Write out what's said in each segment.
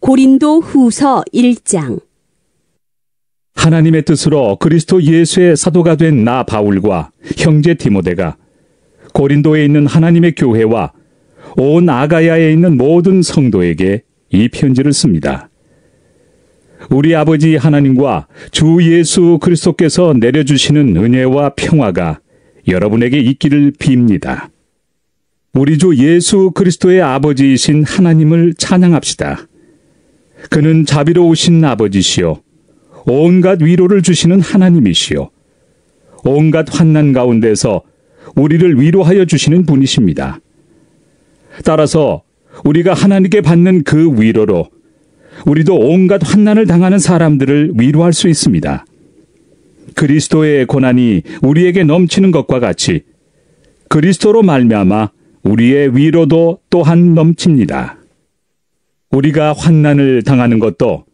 고린도 후서 1장. 하나님의 뜻으로 그리스도 예수의 사도가 된 나 바울과 형제 디모데가 고린도에 있는 하나님의 교회와 온 아가야에 있는 모든 성도에게 이 편지를 씁니다. 우리 아버지 하나님과 주 예수 그리스도께서 내려주시는 은혜와 평화가 여러분에게 있기를 빕니다. 우리 주 예수 그리스도의 아버지이신 하나님을 찬양합시다. 그는 자비로우신 아버지시요 온갖 위로를 주시는 하나님이시요 온갖 환난 가운데서 우리를 위로하여 주시는 분이십니다. 따라서 우리가 하나님께 받는 그 위로로 우리도 온갖 환난을 당하는 사람들을 위로할 수 있습니다. 그리스도의 고난이 우리에게 넘치는 것과 같이 그리스도로 말미암아 우리의 위로도 또한 넘칩니다. 우리가 환난을 당하는 것도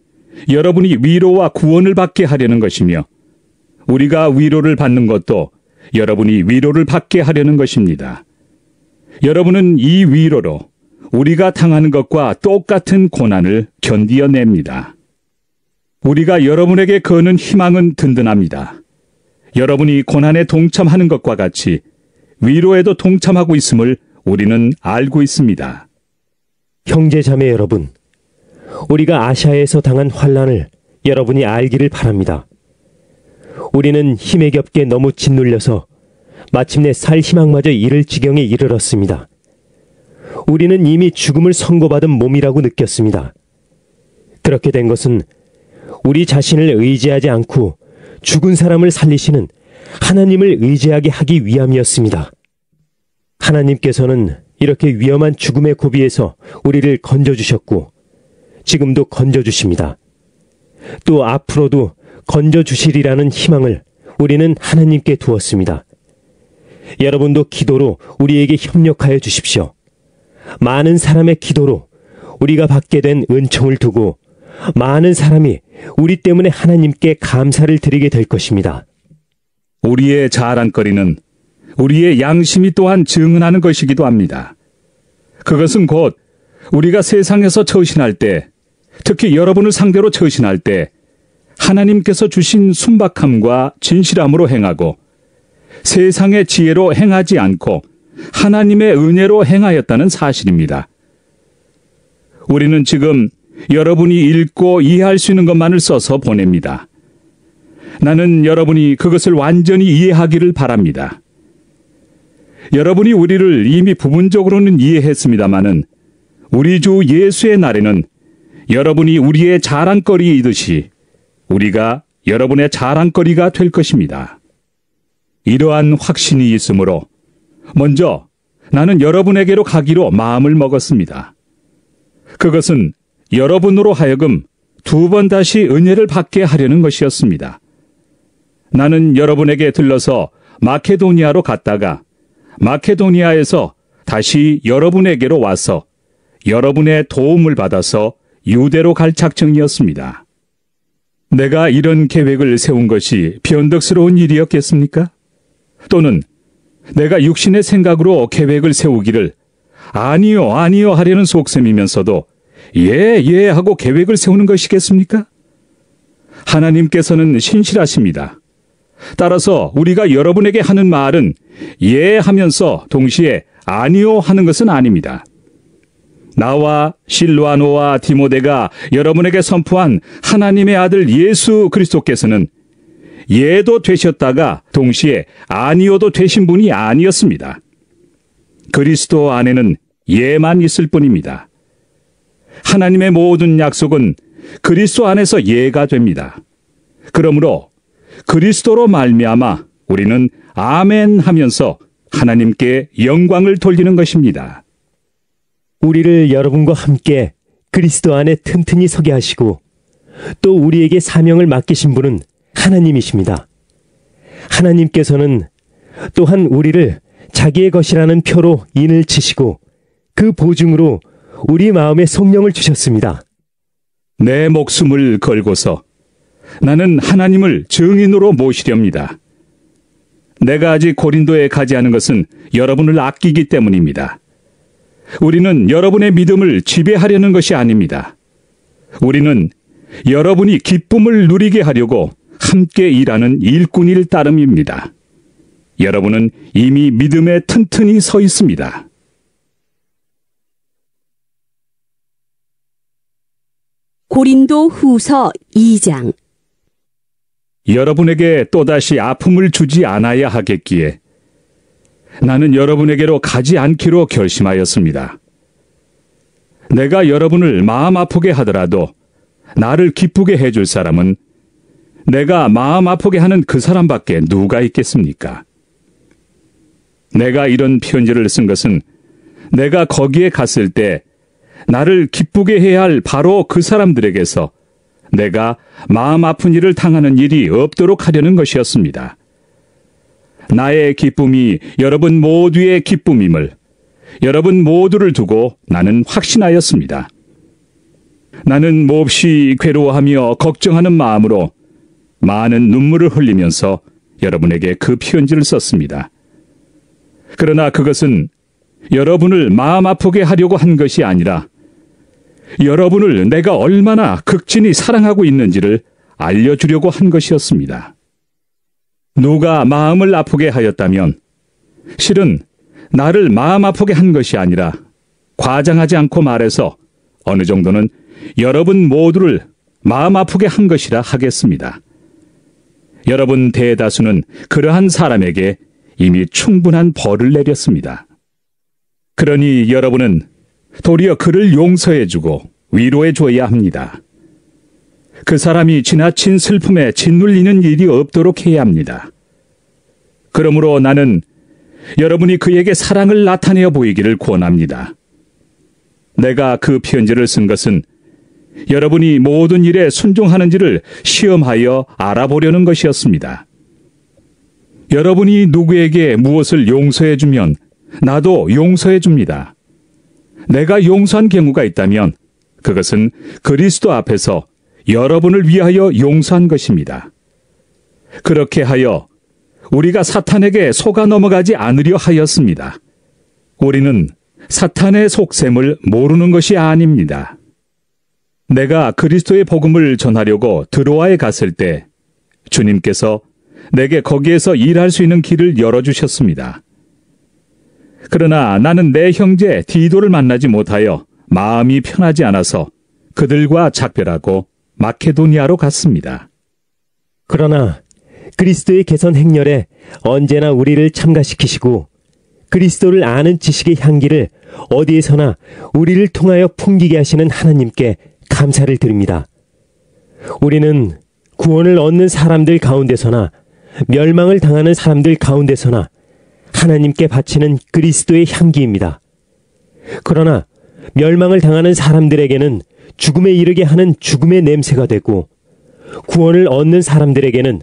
여러분이 위로와 구원을 받게 하려는 것이며 우리가 위로를 받는 것도 여러분이 위로를 받게 하려는 것입니다. 여러분은 이 위로로 우리가 당하는 것과 똑같은 고난을 견디어냅니다. 우리가 여러분에게 거는 희망은 든든합니다. 여러분이 고난에 동참하는 것과 같이 위로에도 동참하고 있음을 우리는 알고 있습니다. 형제 자매 여러분, 우리가 아시아에서 당한 환난을 여러분이 알기를 바랍니다. 우리는 힘에 겹게 너무 짓눌려서 마침내 살 희망마저 잃을 지경에 이르렀습니다. 우리는 이미 죽음을 선고받은 몸이라고 느꼈습니다. 그렇게 된 것은 우리 자신을 의지하지 않고 죽은 사람을 살리시는 하나님을 의지하게 하기 위함이었습니다. 하나님께서는 이렇게 위험한 죽음의 고비에서 우리를 건져주셨고 지금도 건져주십니다. 또 앞으로도 건져주시리라는 희망을 우리는 하나님께 두었습니다. 여러분도 기도로 우리에게 협력하여 주십시오. 많은 사람의 기도로 우리가 받게 된 은총을 두고 많은 사람이 우리 때문에 하나님께 감사를 드리게 될 것입니다. 우리의 자랑거리는 우리의 양심이 또한 증언하는 것이기도 합니다. 그것은 곧 우리가 세상에서 처신할 때, 특히 여러분을 상대로 처신할 때 하나님께서 주신 순박함과 진실함으로 행하고 세상의 지혜로 행하지 않고 하나님의 은혜로 행하였다는 사실입니다. 우리는 지금 여러분이 읽고 이해할 수 있는 것만을 써서 보냅니다. 나는 여러분이 그것을 완전히 이해하기를 바랍니다. 여러분이 우리를 이미 부분적으로는 이해했습니다마는 우리 주 예수의 날에는 여러분이 우리의 자랑거리이듯이 우리가 여러분의 자랑거리가 될 것입니다. 이러한 확신이 있으므로 먼저 나는 여러분에게로 가기로 마음을 먹었습니다. 그것은 여러분으로 하여금 두 번 다시 은혜를 받게 하려는 것이었습니다. 나는 여러분에게 들러서 마케도니아로 갔다가 마케도니아에서 다시 여러분에게로 와서 여러분의 도움을 받아서 유대로 갈 작정이었습니다. 내가 이런 계획을 세운 것이 변덕스러운 일이었겠습니까? 또는 내가 육신의 생각으로 계획을 세우기를 아니요 하려는 속셈이면서도 예 하고 계획을 세우는 것이겠습니까? 하나님께서는 신실하십니다. 따라서 우리가 여러분에게 하는 말은 예 하면서 동시에 아니요 하는 것은 아닙니다. 나와 실루아노와 디모데가 여러분에게 선포한 하나님의 아들 예수 그리스도께서는 예도 되셨다가 동시에 아니요도 되신 분이 아니었습니다. 그리스도 안에는 예만 있을 뿐입니다. 하나님의 모든 약속은 그리스도 안에서 예가 됩니다. 그러므로 그리스도로 말미암아 우리는 아멘 하면서 하나님께 영광을 돌리는 것입니다. 우리를 여러분과 함께 그리스도 안에 튼튼히 서게 하시고 또 우리에게 사명을 맡기신 분은 하나님이십니다. 하나님께서는 또한 우리를 자기의 것이라는 표로 인을 치시고 그 보증으로 우리 마음에 성령을 주셨습니다. 내 목숨을 걸고서 나는 하나님을 증인으로 모시렵니다. 내가 아직 고린도에 가지 않은 것은 여러분을 아끼기 때문입니다. 우리는 여러분의 믿음을 지배하려는 것이 아닙니다. 우리는 여러분이 기쁨을 누리게 하려고 함께 일하는 일꾼일 따름입니다. 여러분은 이미 믿음에 튼튼히 서 있습니다. 고린도 후서 2장. 여러분에게 또다시 아픔을 주지 않아야 하겠기에 나는 여러분에게로 가지 않기로 결심하였습니다. 내가 여러분을 마음 아프게 하더라도 나를 기쁘게 해줄 사람은 내가 마음 아프게 하는 그 사람밖에 누가 있겠습니까? 내가 이런 편지를 쓴 것은 내가 거기에 갔을 때 나를 기쁘게 해야 할 바로 그 사람들에게서 내가 마음 아픈 일을 당하는 일이 없도록 하려는 것이었습니다. 나의 기쁨이 여러분 모두의 기쁨임을 여러분 모두를 두고 나는 확신하였습니다. 나는 몹시 괴로워하며 걱정하는 마음으로 많은 눈물을 흘리면서 여러분에게 그 편지를 썼습니다. 그러나 그것은 여러분을 마음 아프게 하려고 한 것이 아니라 여러분을 내가 얼마나 극진히 사랑하고 있는지를 알려주려고 한 것이었습니다. 누가 마음을 아프게 하였다면 실은 나를 마음 아프게 한 것이 아니라 과장하지 않고 말해서 어느 정도는 여러분 모두를 마음 아프게 한 것이라 하겠습니다. 여러분 대다수는 그러한 사람에게 이미 충분한 벌을 내렸습니다. 그러니 여러분은 도리어 그를 용서해주고 위로해줘야 합니다. 그 사람이 지나친 슬픔에 짓눌리는 일이 없도록 해야 합니다. 그러므로 나는 여러분이 그에게 사랑을 나타내어 보이기를 권합니다. 내가 그 편지를 쓴 것은 여러분이 모든 일에 순종하는지를 시험하여 알아보려는 것이었습니다. 여러분이 누구에게 무엇을 용서해주면 나도 용서해줍니다. 내가 용서한 경우가 있다면 그것은 그리스도 앞에서 여러분을 위하여 용서한 것입니다. 그렇게 하여 우리가 사탄에게 속아 넘어가지 않으려 하였습니다. 우리는 사탄의 속셈을 모르는 것이 아닙니다. 내가 그리스도의 복음을 전하려고 드로아에 갔을 때 주님께서 내게 거기에서 일할 수 있는 길을 열어주셨습니다. 그러나 나는 내 형제 디도를 만나지 못하여 마음이 편하지 않아서 그들과 작별하고 마케도니아로 갔습니다. 그러나 그리스도의 개선 행렬에 언제나 우리를 참가시키시고 그리스도를 아는 지식의 향기를 어디에서나 우리를 통하여 풍기게 하시는 하나님께 감사를 드립니다. 우리는 구원을 얻는 사람들 가운데서나 멸망을 당하는 사람들 가운데서나 하나님께 바치는 그리스도의 향기입니다. 그러나 멸망을 당하는 사람들에게는 죽음에 이르게 하는 죽음의 냄새가 되고 구원을 얻는 사람들에게는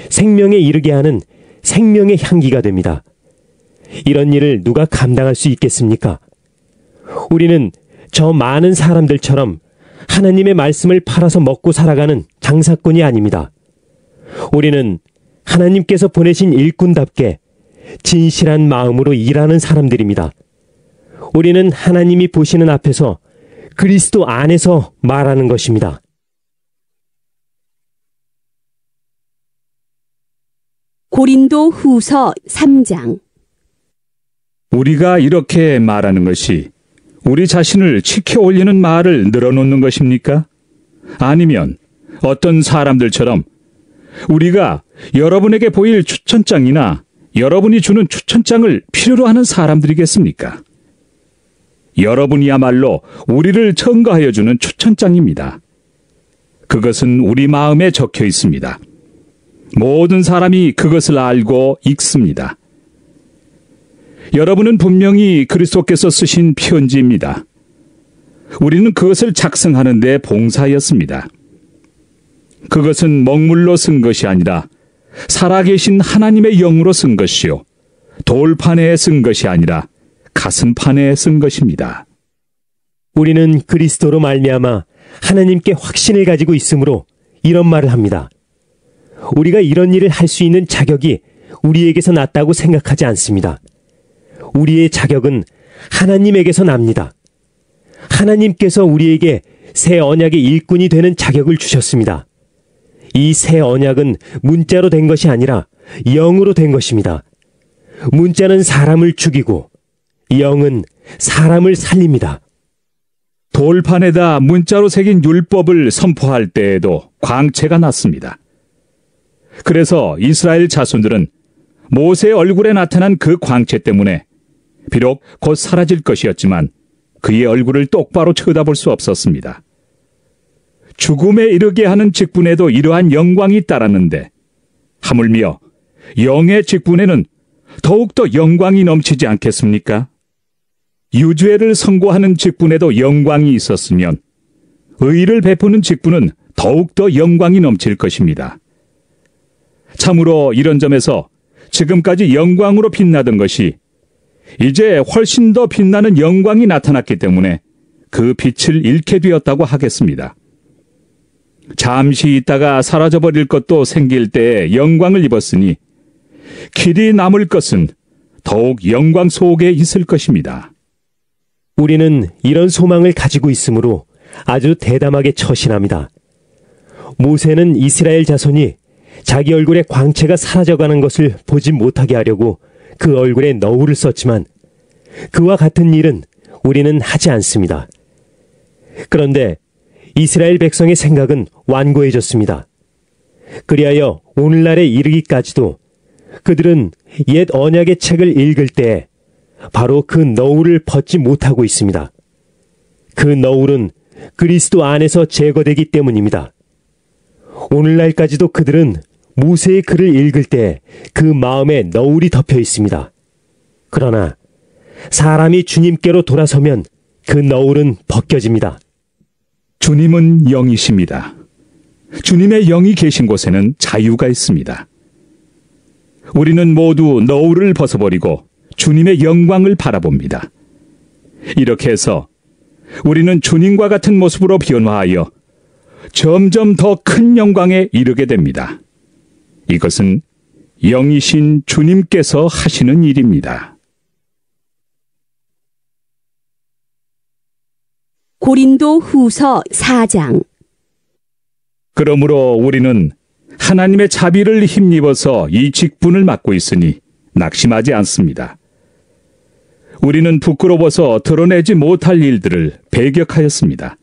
생명에 이르게 하는 생명의 향기가 됩니다. 이런 일을 누가 감당할 수 있겠습니까? 우리는 저 많은 사람들처럼 하나님의 말씀을 팔아서 먹고 살아가는 장사꾼이 아닙니다. 우리는 하나님께서 보내신 일꾼답게 진실한 마음으로 일하는 사람들입니다. 우리는 하나님이 보시는 앞에서 그리스도 안에서 말하는 것입니다. 고린도 후서 3장. 우리가 이렇게 말하는 것이 우리 자신을 치켜 올리는 말을 늘어놓는 것입니까? 아니면 어떤 사람들처럼 우리가 여러분에게 보일 추천장이나 여러분이 주는 추천장을 필요로 하는 사람들이겠습니까? 여러분이야말로 우리를 첨가하여 주는 추천장입니다. 그것은 우리 마음에 적혀 있습니다. 모든 사람이 그것을 알고 읽습니다. 여러분은 분명히 그리스도께서 쓰신 편지입니다. 우리는 그것을 작성하는 데 봉사하였습니다. 그것은 먹물로 쓴 것이 아니라 살아계신 하나님의 영으로 쓴 것이요 돌판에 쓴 것이 아니라 가슴판에 쓴 것입니다. 우리는 그리스도로 말미암아 하나님께 확신을 가지고 있으므로 이런 말을 합니다. 우리가 이런 일을 할 수 있는 자격이 우리에게서 났다고 생각하지 않습니다. 우리의 자격은 하나님에게서 납니다. 하나님께서 우리에게 새 언약의 일꾼이 되는 자격을 주셨습니다. 이 새 언약은 문자로 된 것이 아니라 영으로 된 것입니다. 문자는 사람을 죽이고 영은 사람을 살립니다. 돌판에다 문자로 새긴 율법을 선포할 때에도 광채가 났습니다. 그래서 이스라엘 자손들은 모세의 얼굴에 나타난 그 광채 때문에 비록 곧 사라질 것이었지만 그의 얼굴을 똑바로 쳐다볼 수 없었습니다. 죽음에 이르게 하는 직분에도 이러한 영광이 따랐는데 하물며 영의 직분에는 더욱더 영광이 넘치지 않겠습니까? 유죄를 선고하는 직분에도 영광이 있었으면 의를 베푸는 직분은 더욱더 영광이 넘칠 것입니다. 참으로 이런 점에서 지금까지 영광으로 빛나던 것이 이제 훨씬 더 빛나는 영광이 나타났기 때문에 그 빛을 잃게 되었다고 하겠습니다. 잠시 있다가 사라져버릴 것도 생길 때에 영광을 입었으니 길이 남을 것은 더욱 영광 속에 있을 것입니다. 우리는 이런 소망을 가지고 있으므로 아주 대담하게 처신합니다. 모세는 이스라엘 자손이 자기 얼굴에 광채가 사라져가는 것을 보지 못하게 하려고 그 얼굴에 너울을 썼지만 그와 같은 일은 우리는 하지 않습니다. 그런데 이스라엘 백성의 생각은 완고해졌습니다. 그리하여 오늘날에 이르기까지도 그들은 옛 언약의 책을 읽을 때 바로 그 너울을 벗지 못하고 있습니다. 그 너울은 그리스도 안에서 제거되기 때문입니다. 오늘날까지도 그들은 모세의 글을 읽을 때 그 마음에 너울이 덮여 있습니다. 그러나 사람이 주님께로 돌아서면 그 너울은 벗겨집니다. 주님은 영이십니다. 주님의 영이 계신 곳에는 자유가 있습니다. 우리는 모두 너울을 벗어버리고 주님의 영광을 바라봅니다. 이렇게 해서 우리는 주님과 같은 모습으로 변화하여 점점 더 큰 영광에 이르게 됩니다. 이것은 영이신 주님께서 하시는 일입니다. 고린도 후서 4장. 그러므로 우리는 하나님의 자비를 힘입어서 이 직분을 맡고 있으니 낙심하지 않습니다. 우리는 부끄러워서 드러내지 못할 일들을 배격하였습니다.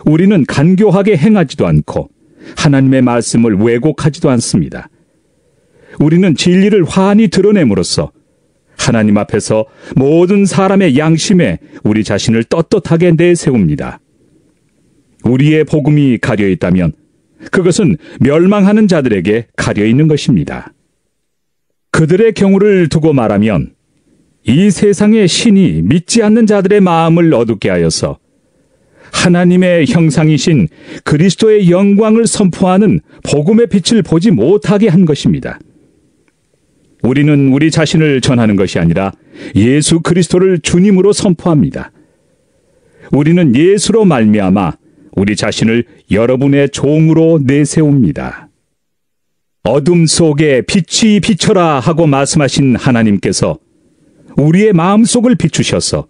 우리는 간교하게 행하지도 않고 하나님의 말씀을 왜곡하지도 않습니다. 우리는 진리를 환히 드러냄으로써 하나님 앞에서 모든 사람의 양심에 우리 자신을 떳떳하게 내세웁니다. 우리의 복음이 가려 있다면 그것은 멸망하는 자들에게 가려 있는 것입니다. 그들의 경우를 두고 말하면 이 세상의 신이 믿지 않는 자들의 마음을 어둡게 하여서 하나님의 형상이신 그리스도의 영광을 선포하는 복음의 빛을 보지 못하게 한 것입니다. 우리는 우리 자신을 전하는 것이 아니라 예수 그리스도를 주님으로 선포합니다. 우리는 예수로 말미암아 우리 자신을 여러분의 종으로 내세웁니다. 어둠 속에 빛이 비춰라 하고 말씀하신 하나님께서 우리의 마음속을 비추셔서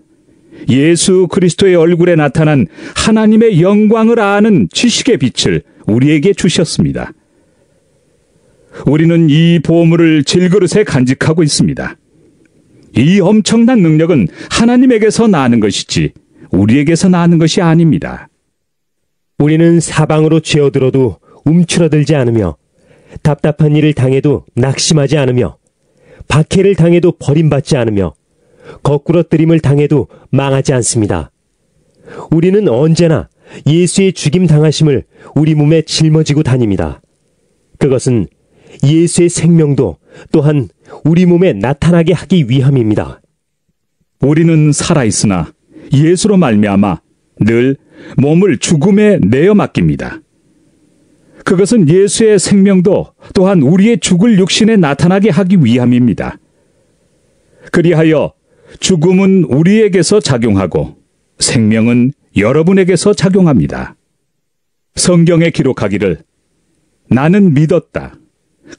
예수 그리스도의 얼굴에 나타난 하나님의 영광을 아는 지식의 빛을 우리에게 주셨습니다. 우리는 이 보물을 질그릇에 간직하고 있습니다. 이 엄청난 능력은 하나님에게서 나는 것이지 우리에게서 나는 것이 아닙니다. 우리는 사방으로 쥐어들어도 움츠러들지 않으며 답답한 일을 당해도 낙심하지 않으며 박해를 당해도 버림받지 않으며 거꾸러뜨림을 당해도 망하지 않습니다. 우리는 언제나 예수의 죽임 당하심을 우리 몸에 짊어지고 다닙니다. 그것은 예수의 생명도 또한 우리 몸에 나타나게 하기 위함입니다. 우리는 살아있으나 예수로 말미암아 늘 몸을 죽음에 내어 맡깁니다. 그것은 예수의 생명도 또한 우리의 죽을 육신에 나타나게 하기 위함입니다. 그리하여 죽음은 우리에게서 작용하고 생명은 여러분에게서 작용합니다. 성경에 기록하기를 나는 믿었다.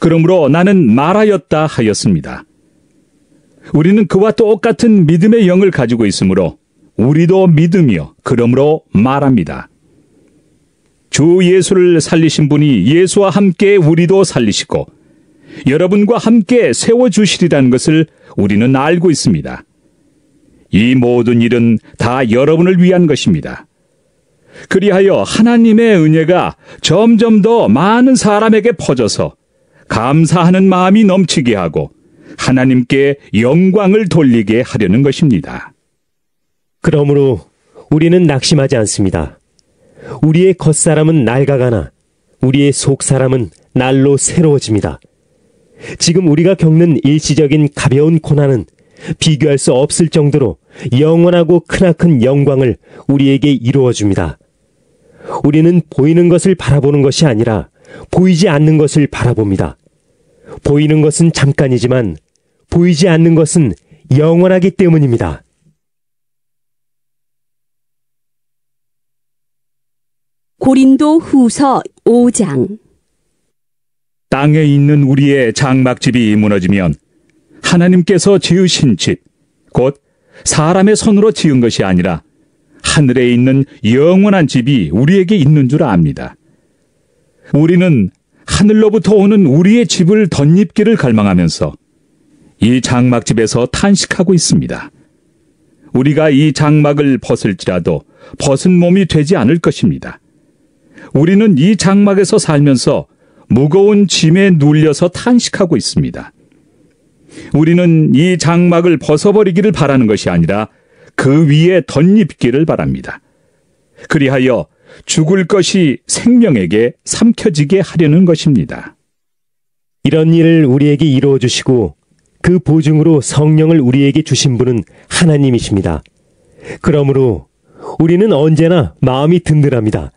그러므로 나는 말하였다 하였습니다. 우리는 그와 똑같은 믿음의 영을 가지고 있으므로 우리도 믿으며 그러므로 말합니다. 주 예수를 살리신 분이 예수와 함께 우리도 살리시고 여러분과 함께 세워주시리라는 것을 우리는 알고 있습니다. 이 모든 일은 다 여러분을 위한 것입니다. 그리하여 하나님의 은혜가 점점 더 많은 사람에게 퍼져서 감사하는 마음이 넘치게 하고 하나님께 영광을 돌리게 하려는 것입니다. 그러므로 우리는 낙심하지 않습니다. 우리의 겉사람은 낡아가나 우리의 속사람은 날로 새로워집니다. 지금 우리가 겪는 일시적인 가벼운 고난은 비교할 수 없을 정도로 영원하고 크나큰 영광을 우리에게 이루어 줍니다. 우리는 보이는 것을 바라보는 것이 아니라 보이지 않는 것을 바라봅니다. 보이는 것은 잠깐이지만 보이지 않는 것은 영원하기 때문입니다. 고린도 후서 5장. 땅에 있는 우리의 장막집이 무너지면 하나님께서 지으신 집, 곧 사람의 손으로 지은 것이 아니라 하늘에 있는 영원한 집이 우리에게 있는 줄 압니다. 우리는 하늘로부터 오는 우리의 집을 덧입기를 갈망하면서 이 장막집에서 탄식하고 있습니다. 우리가 이 장막을 벗을지라도 벗은 몸이 되지 않을 것입니다. 우리는 이 장막에서 살면서 무거운 짐에 눌려서 탄식하고 있습니다. 우리는 이 장막을 벗어버리기를 바라는 것이 아니라 그 위에 덧입기를 바랍니다. 그리하여 죽을 것이 생명에게 삼켜지게 하려는 것입니다. 이런 일을 우리에게 이루어 주시고 그 보증으로 성령을 우리에게 주신 분은 하나님이십니다. 그러므로 우리는 언제나 마음이 든든합니다.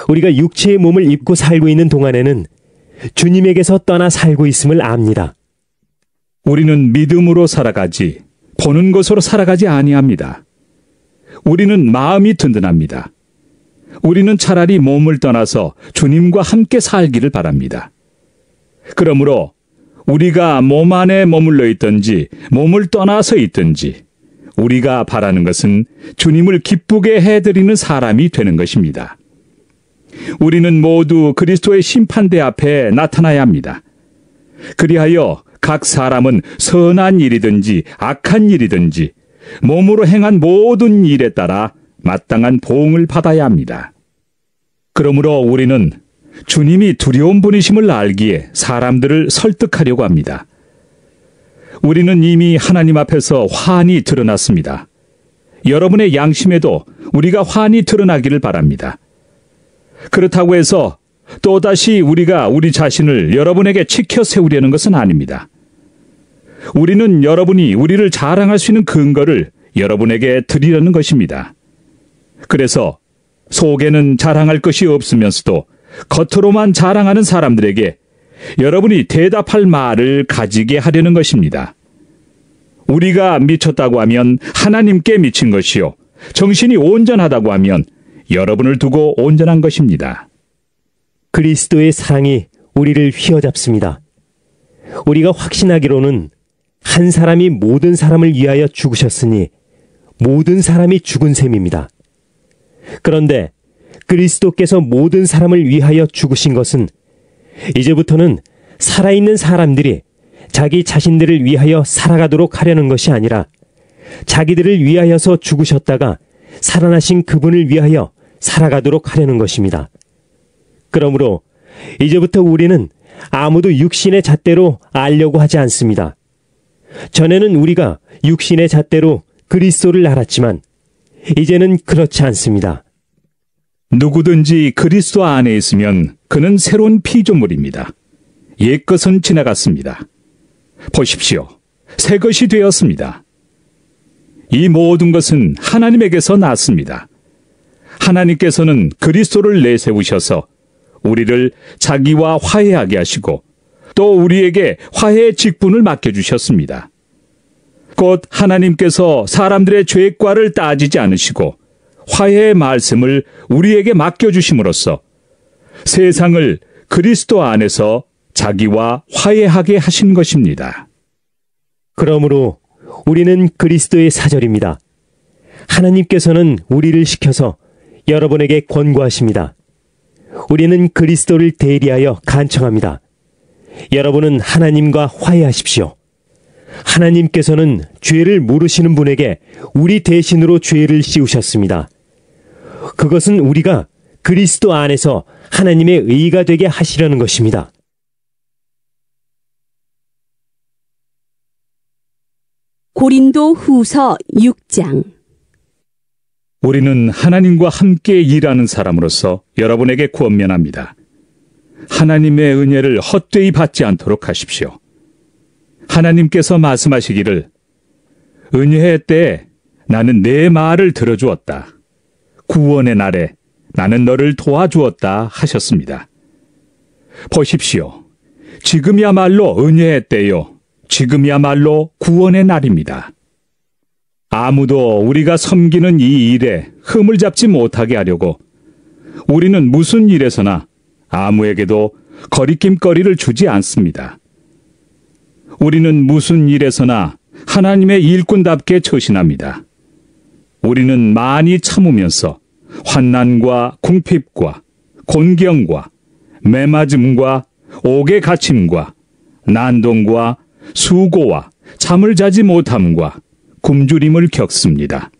우리가 육체의 몸을 입고 살고 있는 동안에는 주님에게서 떠나 살고 있음을 압니다. 우리는 믿음으로 살아가지 보는 것으로 살아가지 아니합니다. 우리는 마음이 든든합니다. 우리는 차라리 몸을 떠나서 주님과 함께 살기를 바랍니다. 그러므로 우리가 몸 안에 머물러 있든지 몸을 떠나서 있든지 우리가 바라는 것은 주님을 기쁘게 해드리는 사람이 되는 것입니다. 우리는 모두 그리스도의 심판대 앞에 나타나야 합니다. 그리하여 각 사람은 선한 일이든지 악한 일이든지 몸으로 행한 모든 일에 따라 마땅한 보응을 받아야 합니다. 그러므로 우리는 주님이 두려운 분이심을 알기에 사람들을 설득하려고 합니다. 우리는 이미 하나님 앞에서 환히 드러났습니다. 여러분의 양심에도 우리가 환히 드러나기를 바랍니다. 그렇다고 해서 또다시 우리가 우리 자신을 여러분에게 치켜 세우려는 것은 아닙니다. 우리는 여러분이 우리를 자랑할 수 있는 근거를 여러분에게 드리려는 것입니다. 그래서 속에는 자랑할 것이 없으면서도 겉으로만 자랑하는 사람들에게 여러분이 대답할 말을 가지게 하려는 것입니다. 우리가 미쳤다고 하면 하나님께 미친 것이요, 정신이 온전하다고 하면 여러분을 두고 온전한 것입니다. 그리스도의 사랑이 우리를 휘어잡습니다. 우리가 확신하기로는 한 사람이 모든 사람을 위하여 죽으셨으니 모든 사람이 죽은 셈입니다. 그런데 그리스도께서 모든 사람을 위하여 죽으신 것은 이제부터는 살아있는 사람들이 자기 자신들을 위하여 살아가도록 하려는 것이 아니라 자기들을 위하여서 죽으셨다가 살아나신 그분을 위하여 살아가도록 하려는 것입니다. 그러므로 이제부터 우리는 아무도 육신의 잣대로 알려고 하지 않습니다. 전에는 우리가 육신의 잣대로 그리스도를 알았지만 이제는 그렇지 않습니다. 누구든지 그리스도 안에 있으면 그는 새로운 피조물입니다. 옛것은 지나갔습니다. 보십시오. 새 것이 되었습니다. 이 모든 것은 하나님에게서 났습니다. 하나님께서는 그리스도를 내세우셔서 우리를 자기와 화해하게 하시고 또 우리에게 화해의 직분을 맡겨주셨습니다. 곧 하나님께서 사람들의 죄과를 따지지 않으시고 화해의 말씀을 우리에게 맡겨주심으로써 세상을 그리스도 안에서 자기와 화해하게 하신 것입니다. 그러므로 우리는 그리스도의 사절입니다. 하나님께서는 우리를 시켜서 여러분에게 권고하십니다. 우리는 그리스도를 대리하여 간청합니다. 여러분은 하나님과 화해하십시오. 하나님께서는 죄를 모르시는 분에게 우리 대신으로 죄를 씌우셨습니다. 그것은 우리가 그리스도 안에서 하나님의 의가 되게 하시려는 것입니다. 고린도 후서 6장. 우리는 하나님과 함께 일하는 사람으로서 여러분에게 권면합니다. 하나님의 은혜를 헛되이 받지 않도록 하십시오. 하나님께서 말씀하시기를 은혜의 때에 나는 내 말을 들어주었다. 구원의 날에 나는 너를 도와주었다 하셨습니다. 보십시오. 지금이야말로 은혜의 때요. 지금이야말로 구원의 날입니다. 아무도 우리가 섬기는 이 일에 흠을 잡지 못하게 하려고 우리는 무슨 일에서나 아무에게도 거리낌거리를 주지 않습니다. 우리는 무슨 일에서나 하나님의 일꾼답게 처신합니다. 우리는 많이 참으면서 환난과 궁핍과 곤경과 매맞음과 옥에 갇힘과 난동과 수고와 잠을 자지 못함과 굶주림을 겪습니다.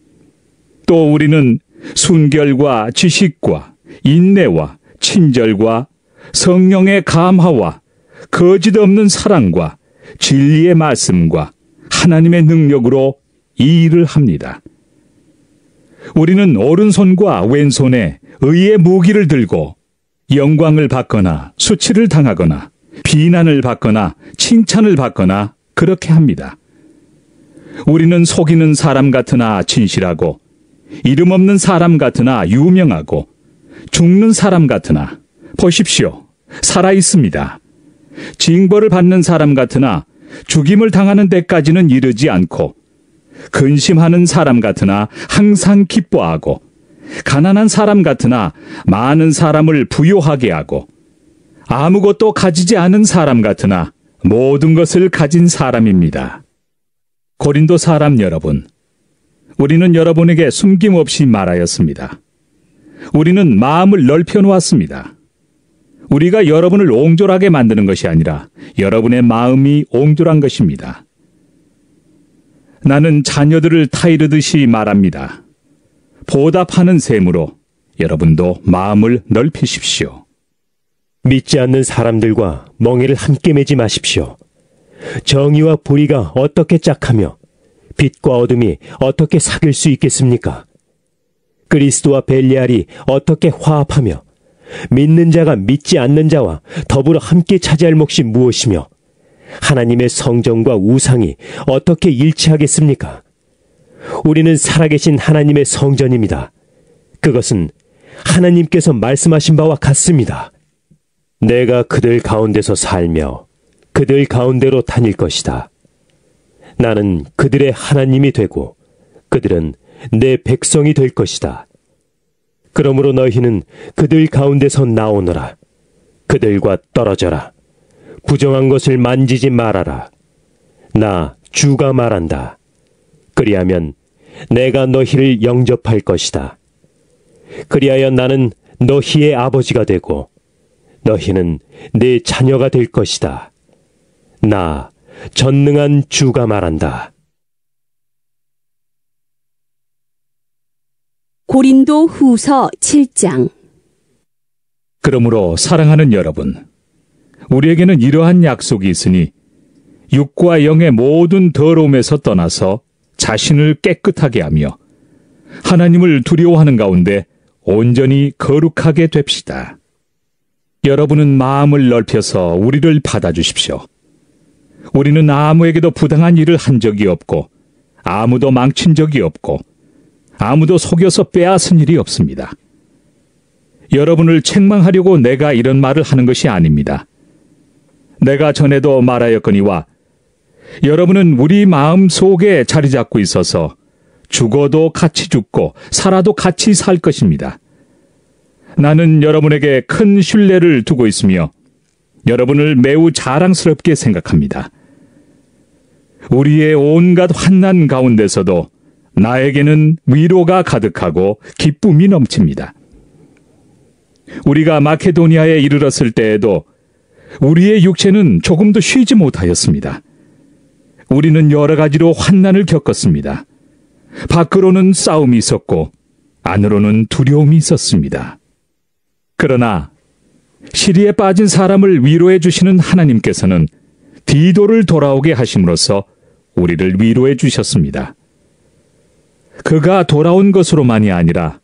또 우리는 순결과 지식과 인내와 친절과 성령의 감화와 거짓 없는 사랑과 진리의 말씀과 하나님의 능력으로 이 일을 합니다. 우리는 오른손과 왼손에 의의 무기를 들고 영광을 받거나 수치를 당하거나 비난을 받거나 칭찬을 받거나 그렇게 합니다. 우리는 속이는 사람 같으나 진실하고 이름 없는 사람 같으나 유명하고 죽는 사람 같으나 보십시오. 살아 있습니다. 징벌을 받는 사람 같으나 죽임을 당하는 데까지는 이르지 않고 근심하는 사람 같으나 항상 기뻐하고 가난한 사람 같으나 많은 사람을 부요하게 하고 아무것도 가지지 않은 사람 같으나 모든 것을 가진 사람입니다. 고린도 사람 여러분, 우리는 여러분에게 숨김없이 말하였습니다. 우리는 마음을 넓혀 놓았습니다. 우리가 여러분을 옹졸하게 만드는 것이 아니라 여러분의 마음이 옹졸한 것입니다. 나는 자녀들을 타이르듯이 말합니다. 보답하는 셈으로 여러분도 마음을 넓히십시오. 믿지 않는 사람들과 멍에를 함께 매지 마십시오. 정의와 불의가 어떻게 짝하며 빛과 어둠이 어떻게 사귈 수 있겠습니까? 그리스도와 벨리알이 어떻게 화합하며 믿는 자가 믿지 않는 자와 더불어 함께 차지할 몫이 무엇이며 하나님의 성전과 우상이 어떻게 일치하겠습니까? 우리는 살아계신 하나님의 성전입니다. 그것은 하나님께서 말씀하신 바와 같습니다. 내가 그들 가운데서 살며 그들 가운데로 다닐 것이다. 나는 그들의 하나님이 되고 그들은 내 백성이 될 것이다. 그러므로 너희는 그들 가운데서 나오너라. 그들과 떨어져라. 부정한 것을 만지지 말아라. 나 주가 말한다. 그리하면 내가 너희를 영접할 것이다. 그리하여 나는 너희의 아버지가 되고 너희는 내 자녀가 될 것이다. 나 전능한 주가 말한다. 고린도 후서 7장. 그러므로 사랑하는 여러분, 우리에게는 이러한 약속이 있으니 육과 영의 모든 더러움에서 떠나서 자신을 깨끗하게 하며 하나님을 두려워하는 가운데 온전히 거룩하게 됩시다. 여러분은 마음을 넓혀서 우리를 받아주십시오. 우리는 아무에게도 부당한 일을 한 적이 없고 아무도 망친 적이 없고 아무도 속여서 빼앗은 일이 없습니다. 여러분을 책망하려고 내가 이런 말을 하는 것이 아닙니다. 내가 전에도 말하였거니와 여러분은 우리 마음 속에 자리 잡고 있어서 죽어도 같이 죽고 살아도 같이 살 것입니다. 나는 여러분에게 큰 신뢰를 두고 있으며 여러분을 매우 자랑스럽게 생각합니다. 우리의 온갖 환난 가운데서도 나에게는 위로가 가득하고 기쁨이 넘칩니다. 우리가 마케도니아에 이르렀을 때에도 우리의 육체는 조금도 쉬지 못하였습니다. 우리는 여러 가지로 환난을 겪었습니다. 밖으로는 싸움이 있었고 안으로는 두려움이 있었습니다. 그러나 시리에 빠진 사람을 위로해 주시는 하나님께서는 디도를 돌아오게 하심으로써 우리를 위로해 주셨습니다. 그가 돌아온 것으로만이 아니라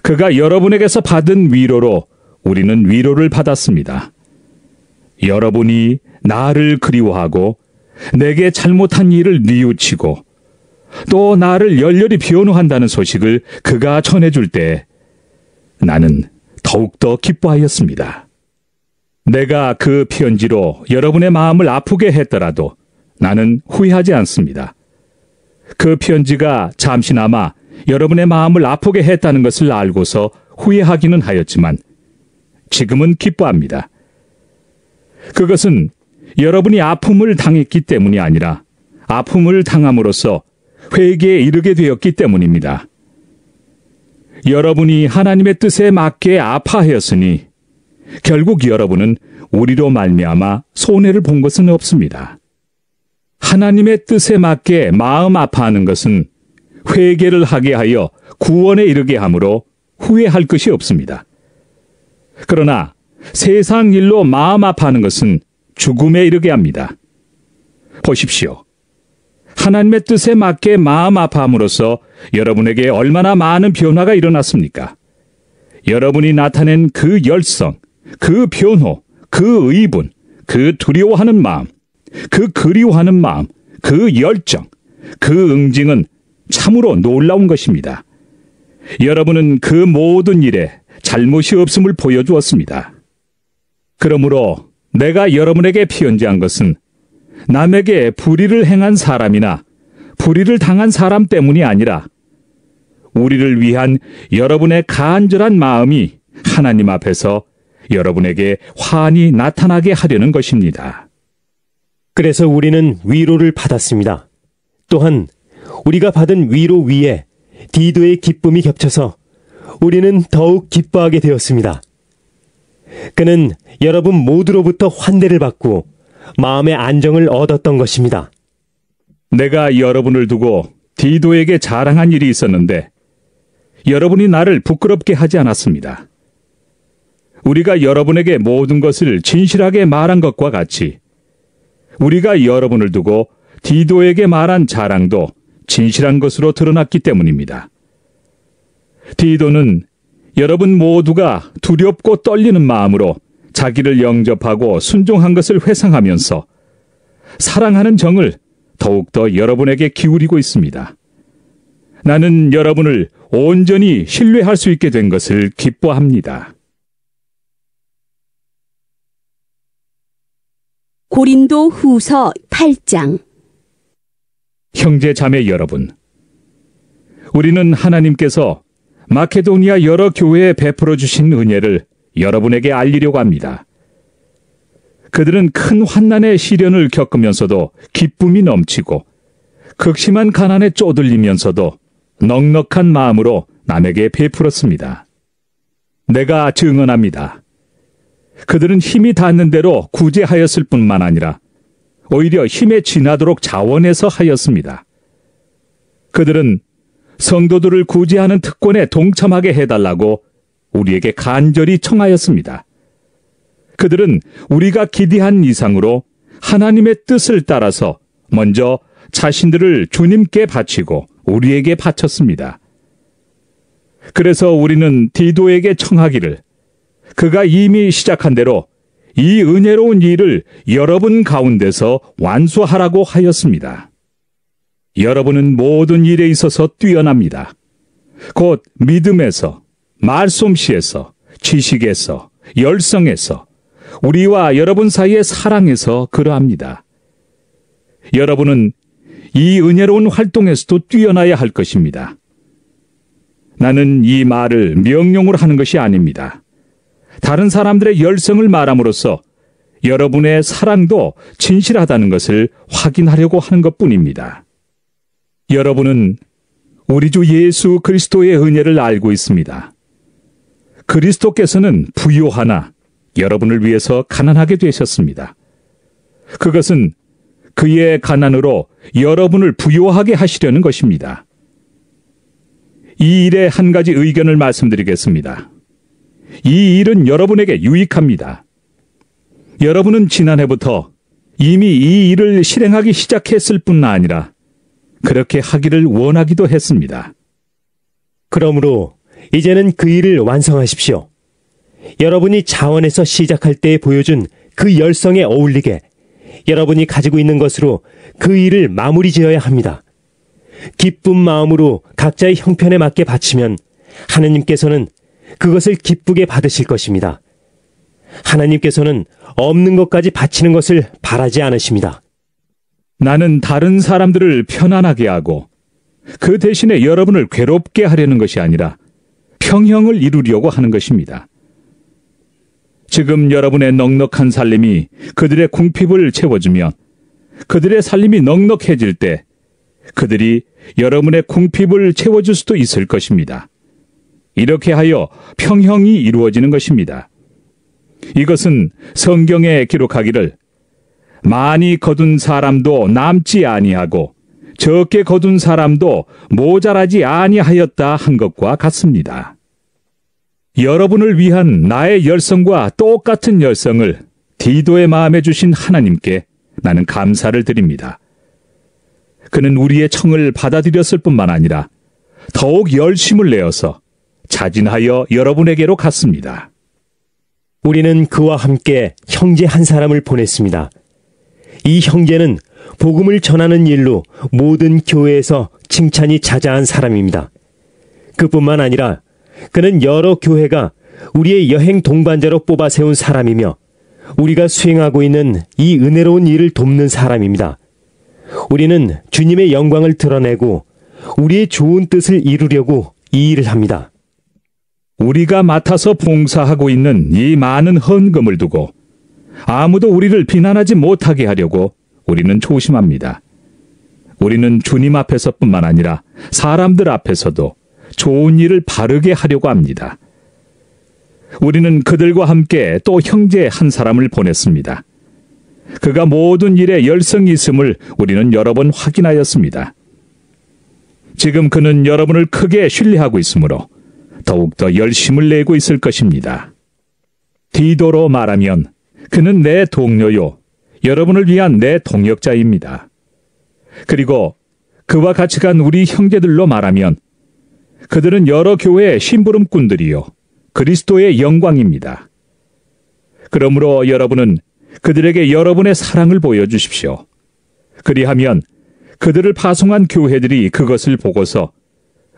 그가 여러분에게서 받은 위로로 우리는 위로를 받았습니다. 여러분이 나를 그리워하고 내게 잘못한 일을 뉘우치고 또 나를 열렬히 변호한다는 소식을 그가 전해줄 때 나는 더욱더 기뻐하였습니다. 내가 그 편지로 여러분의 마음을 아프게 했더라도 나는 후회하지 않습니다. 그 편지가 잠시나마 여러분의 마음을 아프게 했다는 것을 알고서 후회하기는 하였지만 지금은 기뻐합니다. 그것은 여러분이 아픔을 당했기 때문이 아니라 아픔을 당함으로써 회개에 이르게 되었기 때문입니다. 여러분이 하나님의 뜻에 맞게 아파하였으니 결국 여러분은 우리로 말미암아 손해를 본 것은 없습니다. 하나님의 뜻에 맞게 마음 아파하는 것은 회개를 하게 하여 구원에 이르게 하므로 후회할 것이 없습니다. 그러나 세상 일로 마음 아파하는 것은 죽음에 이르게 합니다. 보십시오. 하나님의 뜻에 맞게 마음 아파함으로써 여러분에게 얼마나 많은 변화가 일어났습니까? 여러분이 나타낸 그 열성, 그 변호, 그 의분, 그 두려워하는 마음, 그 그리워하는 마음, 그 열정, 그 응징은 참으로 놀라운 것입니다. 여러분은 그 모든 일에 잘못이 없음을 보여주었습니다. 그러므로 내가 여러분에게 편지한 것은 남에게 불의를 행한 사람이나 불의를 당한 사람 때문이 아니라 우리를 위한 여러분의 간절한 마음이 하나님 앞에서 여러분에게 환히 나타나게 하려는 것입니다. 그래서 우리는 위로를 받았습니다. 또한 우리가 받은 위로 위에 디도의 기쁨이 겹쳐서 우리는 더욱 기뻐하게 되었습니다. 그는 여러분 모두로부터 환대를 받고 마음의 안정을 얻었던 것입니다. 내가 여러분을 두고 디도에게 자랑한 일이 있었는데 여러분이 나를 부끄럽게 하지 않았습니다. 우리가 여러분에게 모든 것을 진실하게 말한 것과 같이 우리가 여러분을 두고 디도에게 말한 자랑도 진실한 것으로 드러났기 때문입니다. 디도는 여러분 모두가 두렵고 떨리는 마음으로 자기를 영접하고 순종한 것을 회상하면서 사랑하는 정을 더욱더 여러분에게 기울이고 있습니다. 나는 여러분을 온전히 신뢰할 수 있게 된 것을 기뻐합니다. 고린도 후서 8장. 형제 자매 여러분, 우리는 하나님께서 마케도니아 여러 교회에 베풀어 주신 은혜를 여러분에게 알리려고 합니다. 그들은 큰 환난의 시련을 겪으면서도 기쁨이 넘치고 극심한 가난에 쪼들리면서도 넉넉한 마음으로 남에게 베풀었습니다. 내가 증언합니다. 그들은 힘이 닿는 대로 구제하였을 뿐만 아니라 오히려 힘에 지나도록 자원해서 하였습니다. 그들은 성도들을 구제하는 특권에 동참하게 해달라고 우리에게 간절히 청하였습니다. 그들은 우리가 기대한 이상으로 하나님의 뜻을 따라서 먼저 자신들을 주님께 바치고 우리에게 바쳤습니다. 그래서 우리는 디도에게 청하기를 그가 이미 시작한 대로 이 은혜로운 일을 여러분 가운데서 완수하라고 하였습니다. 여러분은 모든 일에 있어서 뛰어납니다. 곧 믿음에서, 말솜씨에서, 지식에서, 열성에서, 우리와 여러분 사이의 사랑에서 그러합니다. 여러분은 이 은혜로운 활동에서도 뛰어나야 할 것입니다. 나는 이 말을 명령으로 하는 것이 아닙니다. 다른 사람들의 열성을 말함으로써 여러분의 사랑도 진실하다는 것을 확인하려고 하는 것뿐입니다. 여러분은 우리 주 예수 그리스도의 은혜를 알고 있습니다. 그리스도께서는 부요하나 여러분을 위해서 가난하게 되셨습니다. 그것은 그의 가난으로 여러분을 부요하게 하시려는 것입니다. 이 일에 한 가지 의견을 말씀드리겠습니다. 이 일은 여러분에게 유익합니다. 여러분은 지난해부터 이미 이 일을 실행하기 시작했을 뿐 아니라 그렇게 하기를 원하기도 했습니다. 그러므로 이제는 그 일을 완성하십시오. 여러분이 자원에서 시작할 때 보여준 그 열성에 어울리게 여러분이 가지고 있는 것으로 그 일을 마무리 지어야 합니다. 기쁜 마음으로 각자의 형편에 맞게 바치면 하나님께서는 그것을 기쁘게 받으실 것입니다. 하나님께서는 없는 것까지 바치는 것을 바라지 않으십니다. 나는 다른 사람들을 편안하게 하고 그 대신에 여러분을 괴롭게 하려는 것이 아니라 평형을 이루려고 하는 것입니다. 지금 여러분의 넉넉한 살림이 그들의 궁핍을 채워주면 그들의 살림이 넉넉해질 때 그들이 여러분의 궁핍을 채워줄 수도 있을 것입니다. 이렇게 하여 평형이 이루어지는 것입니다. 이것은 성경에 기록하기를 많이 거둔 사람도 남지 아니하고 적게 거둔 사람도 모자라지 아니하였다 한 것과 같습니다. 여러분을 위한 나의 열성과 똑같은 열성을 디도의 마음에 주신 하나님께 나는 감사를 드립니다. 그는 우리의 청을 받아들였을 뿐만 아니라 더욱 열심을 내어서 자진하여 여러분에게로 갔습니다. 우리는 그와 함께 형제 한 사람을 보냈습니다. 이 형제는 복음을 전하는 일로 모든 교회에서 칭찬이 자자한 사람입니다. 그뿐만 아니라 그는 여러 교회가 우리의 여행 동반자로 뽑아 세운 사람이며 우리가 수행하고 있는 이 은혜로운 일을 돕는 사람입니다. 우리는 주님의 영광을 드러내고 우리의 좋은 뜻을 이루려고 이 일을 합니다. 우리가 맡아서 봉사하고 있는 이 많은 헌금을 두고 아무도 우리를 비난하지 못하게 하려고 우리는 조심합니다. 우리는 주님 앞에서뿐만 아니라 사람들 앞에서도 좋은 일을 바르게 하려고 합니다. 우리는 그들과 함께 또 형제 한 사람을 보냈습니다. 그가 모든 일에 열성이 있음을 우리는 여러 번 확인하였습니다. 지금 그는 여러분을 크게 신뢰하고 있으므로 더욱더 열심을 내고 있을 것입니다. 디도로 말하면 그는 내 동료요, 여러분을 위한 내 동역자입니다. 그리고 그와 같이 간 우리 형제들로 말하면 그들은 여러 교회의 심부름꾼들이요, 그리스도의 영광입니다. 그러므로 여러분은 그들에게 여러분의 사랑을 보여주십시오. 그리하면 그들을 파송한 교회들이 그것을 보고서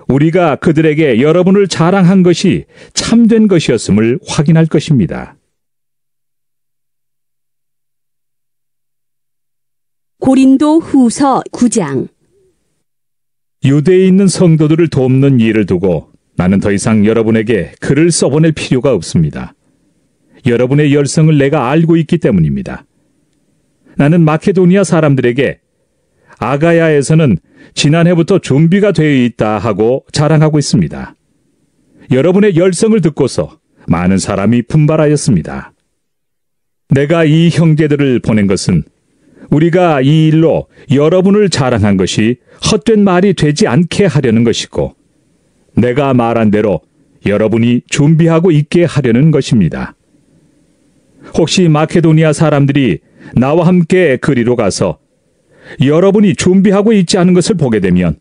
우리가 그들에게 여러분을 자랑한 것이 참된 것이었음을 확인할 것입니다. 고린도 후서 9장. 유대에 있는 성도들을 돕는 일을 두고 나는 더 이상 여러분에게 글을 써보낼 필요가 없습니다. 여러분의 열성을 내가 알고 있기 때문입니다. 나는 마케도니아 사람들에게 아가야에서는 지난해부터 준비가 되어 있다 하고 자랑하고 있습니다. 여러분의 열성을 듣고서 많은 사람이 분발하였습니다. 내가 이 형제들을 보낸 것은 우리가 이 일로 여러분을 자랑한 것이 헛된 말이 되지 않게 하려는 것이고 내가 말한 대로 여러분이 준비하고 있게 하려는 것입니다. 혹시 마케도니아 사람들이 나와 함께 그리로 가서 여러분이 준비하고 있지 않은 것을 보게 되면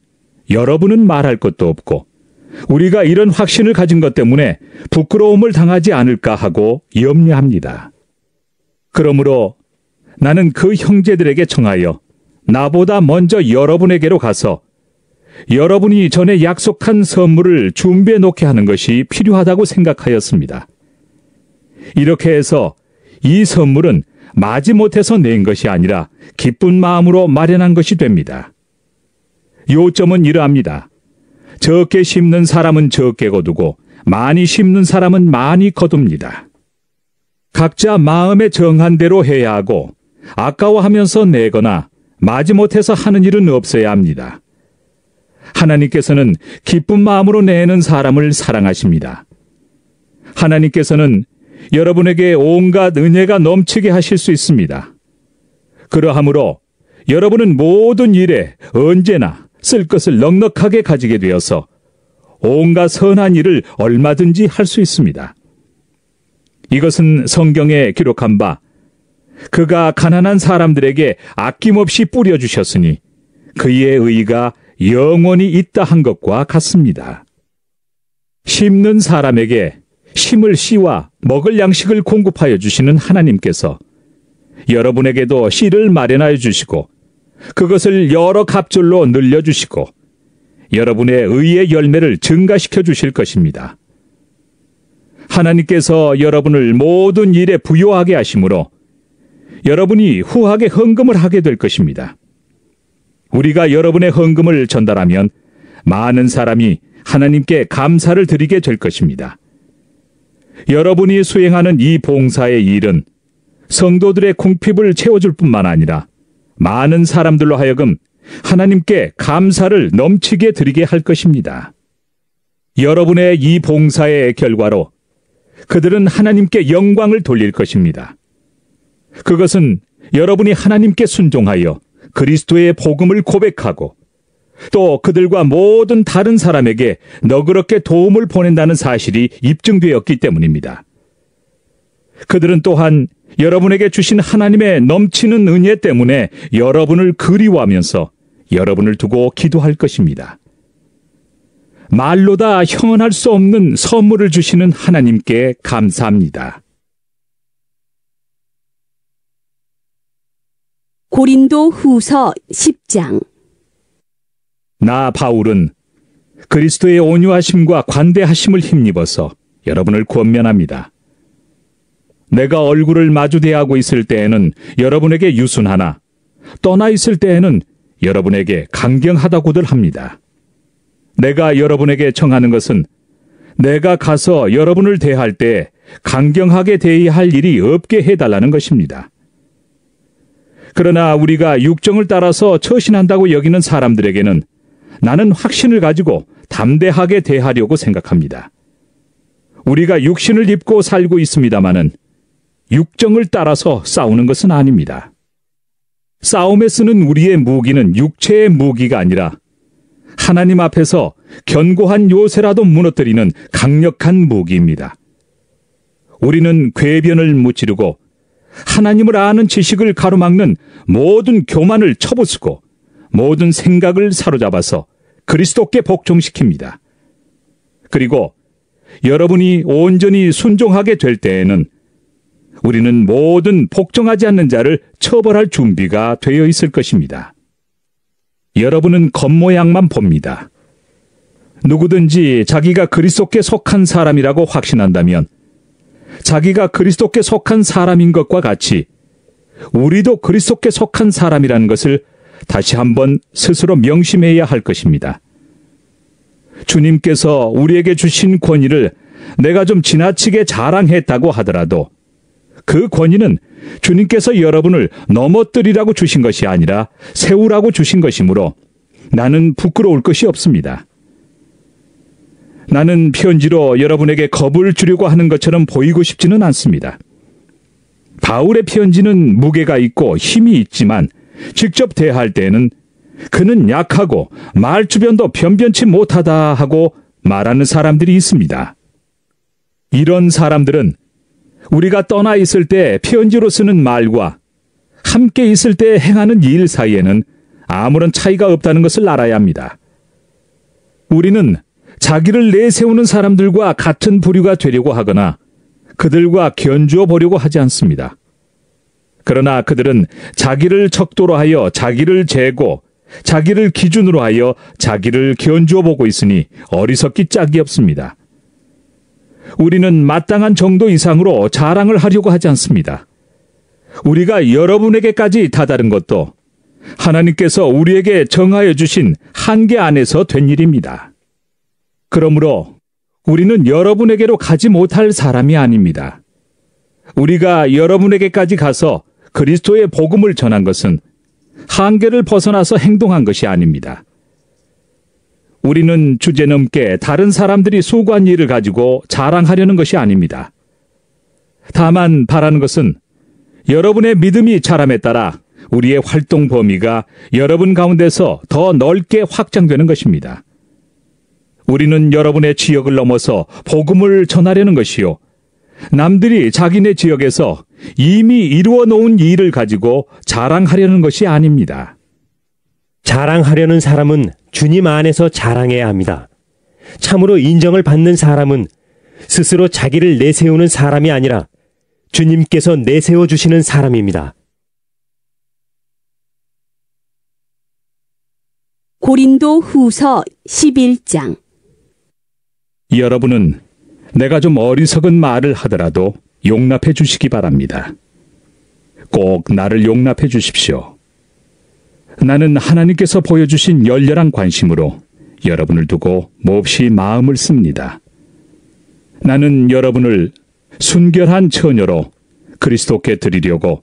여러분은 말할 것도 없고 우리가 이런 확신을 가진 것 때문에 부끄러움을 당하지 않을까 하고 염려합니다. 그러므로 나는 그 형제들에게 청하여 나보다 먼저 여러분에게로 가서 여러분이 전에 약속한 선물을 준비해 놓게 하는 것이 필요하다고 생각하였습니다. 이렇게 해서 이 선물은 마지못해서 낸 것이 아니라 기쁜 마음으로 마련한 것이 됩니다. 요점은 이러합니다. 적게 심는 사람은 적게 거두고 많이 심는 사람은 많이 거둡니다. 각자 마음에 정한 대로 해야 하고 아까워하면서 내거나 마지못해서 하는 일은 없어야 합니다. 하나님께서는 기쁜 마음으로 내는 사람을 사랑하십니다. 하나님께서는 여러분에게 온갖 은혜가 넘치게 하실 수 있습니다. 그러하므로 여러분은 모든 일에 언제나 쓸 것을 넉넉하게 가지게 되어서 온갖 선한 일을 얼마든지 할 수 있습니다. 이것은 성경에 기록한 바 그가 가난한 사람들에게 아낌없이 뿌려주셨으니 그의 의가 영원히 있다 한 것과 같습니다. 심는 사람에게 심을 씨와 먹을 양식을 공급하여 주시는 하나님께서 여러분에게도 씨를 마련하여 주시고 그것을 여러 갑절로 늘려주시고 여러분의 의의 열매를 증가시켜 주실 것입니다. 하나님께서 여러분을 모든 일에 부요하게 하심으로 여러분이 후하게 헌금을 하게 될 것입니다. 우리가 여러분의 헌금을 전달하면 많은 사람이 하나님께 감사를 드리게 될 것입니다. 여러분이 수행하는 이 봉사의 일은 성도들의 궁핍을 채워줄 뿐만 아니라 많은 사람들로 하여금 하나님께 감사를 넘치게 드리게 할 것입니다. 여러분의 이 봉사의 결과로 그들은 하나님께 영광을 돌릴 것입니다. 그것은 여러분이 하나님께 순종하여 그리스도의 복음을 고백하고 또 그들과 모든 다른 사람에게 너그럽게 도움을 보낸다는 사실이 입증되었기 때문입니다. 그들은 또한 여러분에게 주신 하나님의 넘치는 은혜 때문에 여러분을 그리워하면서 여러분을 두고 기도할 것입니다. 말로 다 형언할 수 없는 선물을 주시는 하나님께 감사합니다. 고린도 후서 10장. 나 바울은 그리스도의 온유하심과 관대하심을 힘입어서 여러분을 권면합니다. 내가 얼굴을 마주 대하고 있을 때에는 여러분에게 유순하나 떠나 있을 때에는 여러분에게 강경하다고들 합니다. 내가 여러분에게 청하는 것은 내가 가서 여러분을 대할 때 강경하게 대해야 할 일이 없게 해달라는 것입니다. 그러나 우리가 육정을 따라서 처신한다고 여기는 사람들에게는 나는 확신을 가지고 담대하게 대하려고 생각합니다. 우리가 육신을 입고 살고 있습니다마는 육정을 따라서 싸우는 것은 아닙니다. 싸움에 쓰는 우리의 무기는 육체의 무기가 아니라 하나님 앞에서 견고한 요새라도 무너뜨리는 강력한 무기입니다. 우리는 궤변을 무찌르고 하나님을 아는 지식을 가로막는 모든 교만을 쳐부수고 모든 생각을 사로잡아서 그리스도께 복종시킵니다. 그리고 여러분이 온전히 순종하게 될 때에는 우리는 모든 복종하지 않는 자를 처벌할 준비가 되어 있을 것입니다. 여러분은 겉모양만 봅니다. 누구든지 자기가 그리스도께 속한 사람이라고 확신한다면 자기가 그리스도께 속한 사람인 것과 같이 우리도 그리스도께 속한 사람이라는 것을 다시 한번 스스로 명심해야 할 것입니다. 주님께서 우리에게 주신 권위를 내가 좀 지나치게 자랑했다고 하더라도 그 권위는 주님께서 여러분을 넘어뜨리라고 주신 것이 아니라 세우라고 주신 것이므로 나는 부끄러울 것이 없습니다. 나는 편지로 여러분에게 겁을 주려고 하는 것처럼 보이고 싶지는 않습니다. 바울의 편지는 무게가 있고 힘이 있지만 직접 대할 때에는 그는 약하고 말주변도 변변치 못하다 하고 말하는 사람들이 있습니다. 이런 사람들은 우리가 떠나 있을 때 편지로 쓰는 말과 함께 있을 때 행하는 일 사이에는 아무런 차이가 없다는 것을 알아야 합니다. 우리는 자기를 내세우는 사람들과 같은 부류가 되려고 하거나 그들과 견주어 보려고 하지 않습니다. 그러나 그들은 자기를 척도로 하여 자기를 재고 자기를 기준으로 하여 자기를 견주어 보고 있으니 어리석기 짝이 없습니다. 우리는 마땅한 정도 이상으로 자랑을 하려고 하지 않습니다. 우리가 여러분에게까지 다다른 것도 하나님께서 우리에게 정하여 주신 한계 안에서 된 일입니다. 그러므로 우리는 여러분에게로 가지 못할 사람이 아닙니다. 우리가 여러분에게까지 가서 그리스도의 복음을 전한 것은 한계를 벗어나서 행동한 것이 아닙니다. 우리는 주제넘게 다른 사람들이 수고한 일을 가지고 자랑하려는 것이 아닙니다. 다만 바라는 것은 여러분의 믿음이 자람에 따라 우리의 활동 범위가 여러분 가운데서 더 넓게 확장되는 것입니다. 우리는 여러분의 지역을 넘어서 복음을 전하려는 것이요. 남들이 자기네 지역에서 이미 이루어 놓은 일을 가지고 자랑하려는 것이 아닙니다. 자랑하려는 사람은 주님 안에서 자랑해야 합니다. 참으로 인정을 받는 사람은 스스로 자기를 내세우는 사람이 아니라 주님께서 내세워 주시는 사람입니다. 고린도 후서 11장. 여러분은 내가 좀 어리석은 말을 하더라도 용납해 주시기 바랍니다. 꼭 나를 용납해 주십시오. 나는 하나님께서 보여주신 열렬한 관심으로 여러분을 두고 몹시 마음을 씁니다. 나는 여러분을 순결한 처녀로 그리스도께 드리려고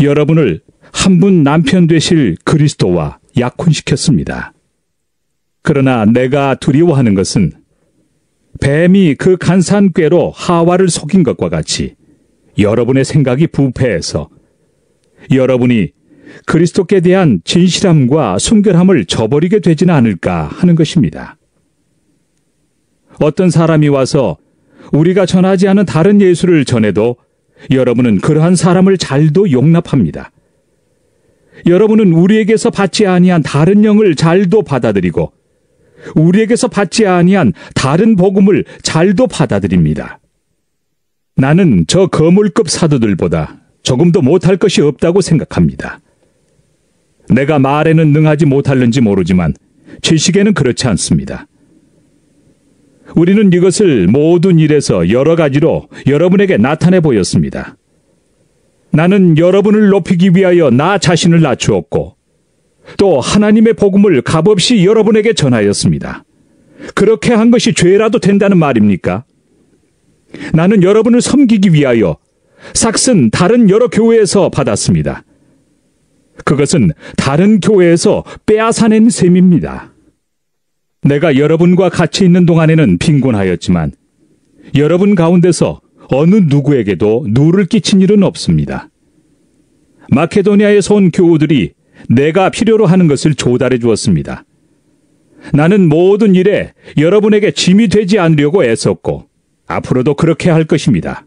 여러분을 한 분 남편 되실 그리스도와 약혼시켰습니다. 그러나 내가 두려워하는 것은 뱀이 그 간사한 꾀로 하와를 속인 것과 같이 여러분의 생각이 부패해서 여러분이 그리스도께 대한 진실함과 순결함을 저버리게 되지는 않을까 하는 것입니다. 어떤 사람이 와서 우리가 전하지 않은 다른 예수를 전해도 여러분은 그러한 사람을 잘도 용납합니다. 여러분은 우리에게서 받지 아니한 다른 영을 잘도 받아들이고 우리에게서 받지 아니한 다른 복음을 잘도 받아들입니다. 나는 저 거물급 사도들보다 조금도 못할 것이 없다고 생각합니다. 내가 말에는 능하지 못할는지 모르지만 지식에는 그렇지 않습니다. 우리는 이것을 모든 일에서 여러 가지로 여러분에게 나타내 보였습니다. 나는 여러분을 높이기 위하여 나 자신을 낮추었고 또 하나님의 복음을 값없이 여러분에게 전하였습니다. 그렇게 한 것이 죄라도 된다는 말입니까? 나는 여러분을 섬기기 위하여 삭슨 다른 여러 교회에서 받았습니다. 그것은 다른 교회에서 빼앗아낸 셈입니다. 내가 여러분과 같이 있는 동안에는 빈곤하였지만 여러분 가운데서 어느 누구에게도 누를 끼친 일은 없습니다. 마케도니아에서 온 교우들이 내가 필요로 하는 것을 조달해 주었습니다. 나는 모든 일에 여러분에게 짐이 되지 않으려고 애썼고 앞으로도 그렇게 할 것입니다.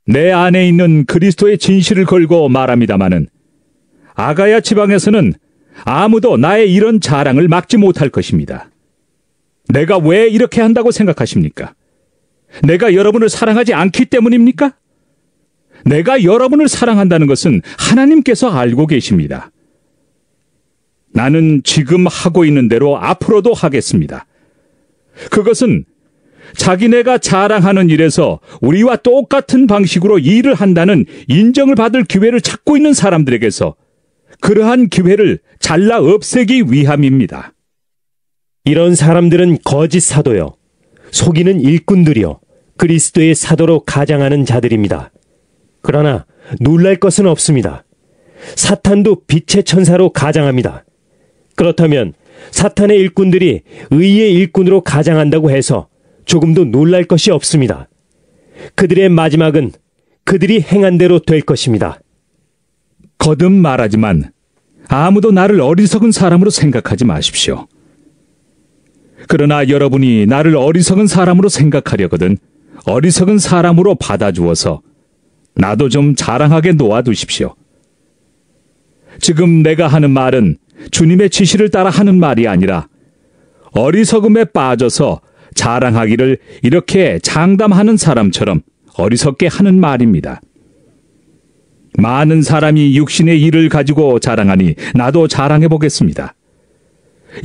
내 안에 있는 그리스도의 진실을 걸고 말합니다마는 아가야 지방에서는 아무도 나의 이런 자랑을 막지 못할 것입니다. 내가 왜 이렇게 한다고 생각하십니까? 내가 여러분을 사랑하지 않기 때문입니까? 내가 여러분을 사랑한다는 것은 하나님께서 알고 계십니다. 나는 지금 하고 있는 대로 앞으로도 하겠습니다. 그것은 자기네가 자랑하는 일에서 우리와 똑같은 방식으로 일을 한다는 인정을 받을 기회를 찾고 있는 사람들에게서 그러한 기회를 잘라 없애기 위함입니다. 이런 사람들은 거짓 사도요, 속이는 일꾼들이요, 그리스도의 사도로 가장하는 자들입니다. 그러나 놀랄 것은 없습니다. 사탄도 빛의 천사로 가장합니다. 그렇다면 사탄의 일꾼들이 의의 일꾼으로 가장한다고 해서 조금도 놀랄 것이 없습니다. 그들의 마지막은 그들이 행한 대로 될 것입니다. 거듭 말하지만 아무도 나를 어리석은 사람으로 생각하지 마십시오. 그러나 여러분이 나를 어리석은 사람으로 생각하려거든 어리석은 사람으로 받아주어서 나도 좀 자랑하게 놓아두십시오. 지금 내가 하는 말은 주님의 지시를 따라 하는 말이 아니라 어리석음에 빠져서 자랑하기를 이렇게 장담하는 사람처럼 어리석게 하는 말입니다. 많은 사람이 육신의 일을 가지고 자랑하니 나도 자랑해 보겠습니다.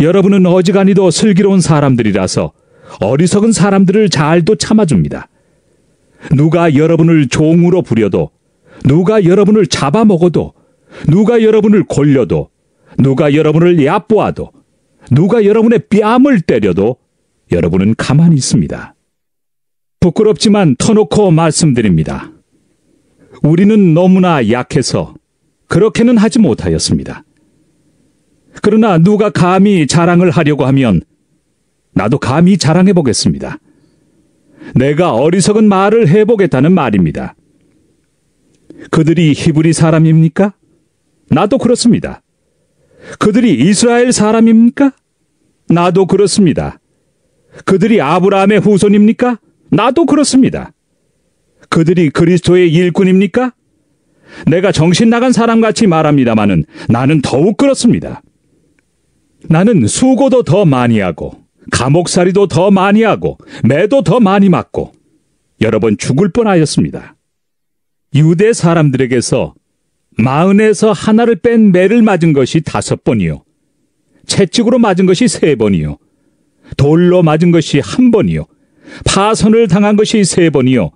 여러분은 어지간히도 슬기로운 사람들이라서 어리석은 사람들을 잘도 참아줍니다. 누가 여러분을 종으로 부려도, 누가 여러분을 잡아먹어도, 누가 여러분을 골려도, 누가 여러분을 얕보아도, 누가 여러분의 뺨을 때려도 여러분은 가만히 있습니다. 부끄럽지만 터놓고 말씀드립니다. 우리는 너무나 약해서 그렇게는 하지 못하였습니다. 그러나 누가 감히 자랑을 하려고 하면 나도 감히 자랑해 보겠습니다. 내가 어리석은 말을 해보겠다는 말입니다. 그들이 히브리 사람입니까? 나도 그렇습니다. 그들이 이스라엘 사람입니까? 나도 그렇습니다. 그들이 아브라함의 후손입니까? 나도 그렇습니다. 그들이 그리스도의 일꾼입니까? 내가 정신 나간 사람같이 말합니다마는 나는 더욱 그렇습니다. 나는 수고도 더 많이 하고 감옥살이도 더 많이 하고 매도 더 많이 맞고 여러 번 죽을 뻔하였습니다. 유대 사람들에게서 40에서 하나를 뺀 매를 맞은 것이 5번이요. 채찍으로 맞은 것이 3번이요. 돌로 맞은 것이 1번이요. 파선을 당한 것이 3번이요.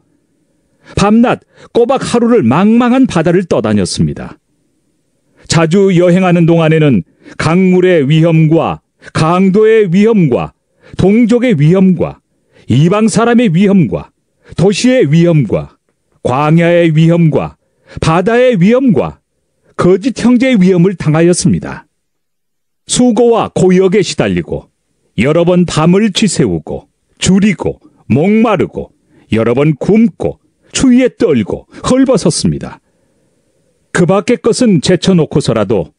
밤낮 꼬박 하루를 망망한 바다를 떠다녔습니다. 자주 여행하는 동안에는 강물의 위험과 강도의 위험과 동족의 위험과 이방 사람의 위험과 도시의 위험과 광야의 위험과 바다의 위험과 거짓 형제의 위험을 당하였습니다. 수고와 고역에 시달리고 여러 번 밤을 쥐새우고 줄이고 목마르고 여러 번 굶고 추위에 떨고 헐벗었습니다. 그 밖의 것은 제쳐놓고서라도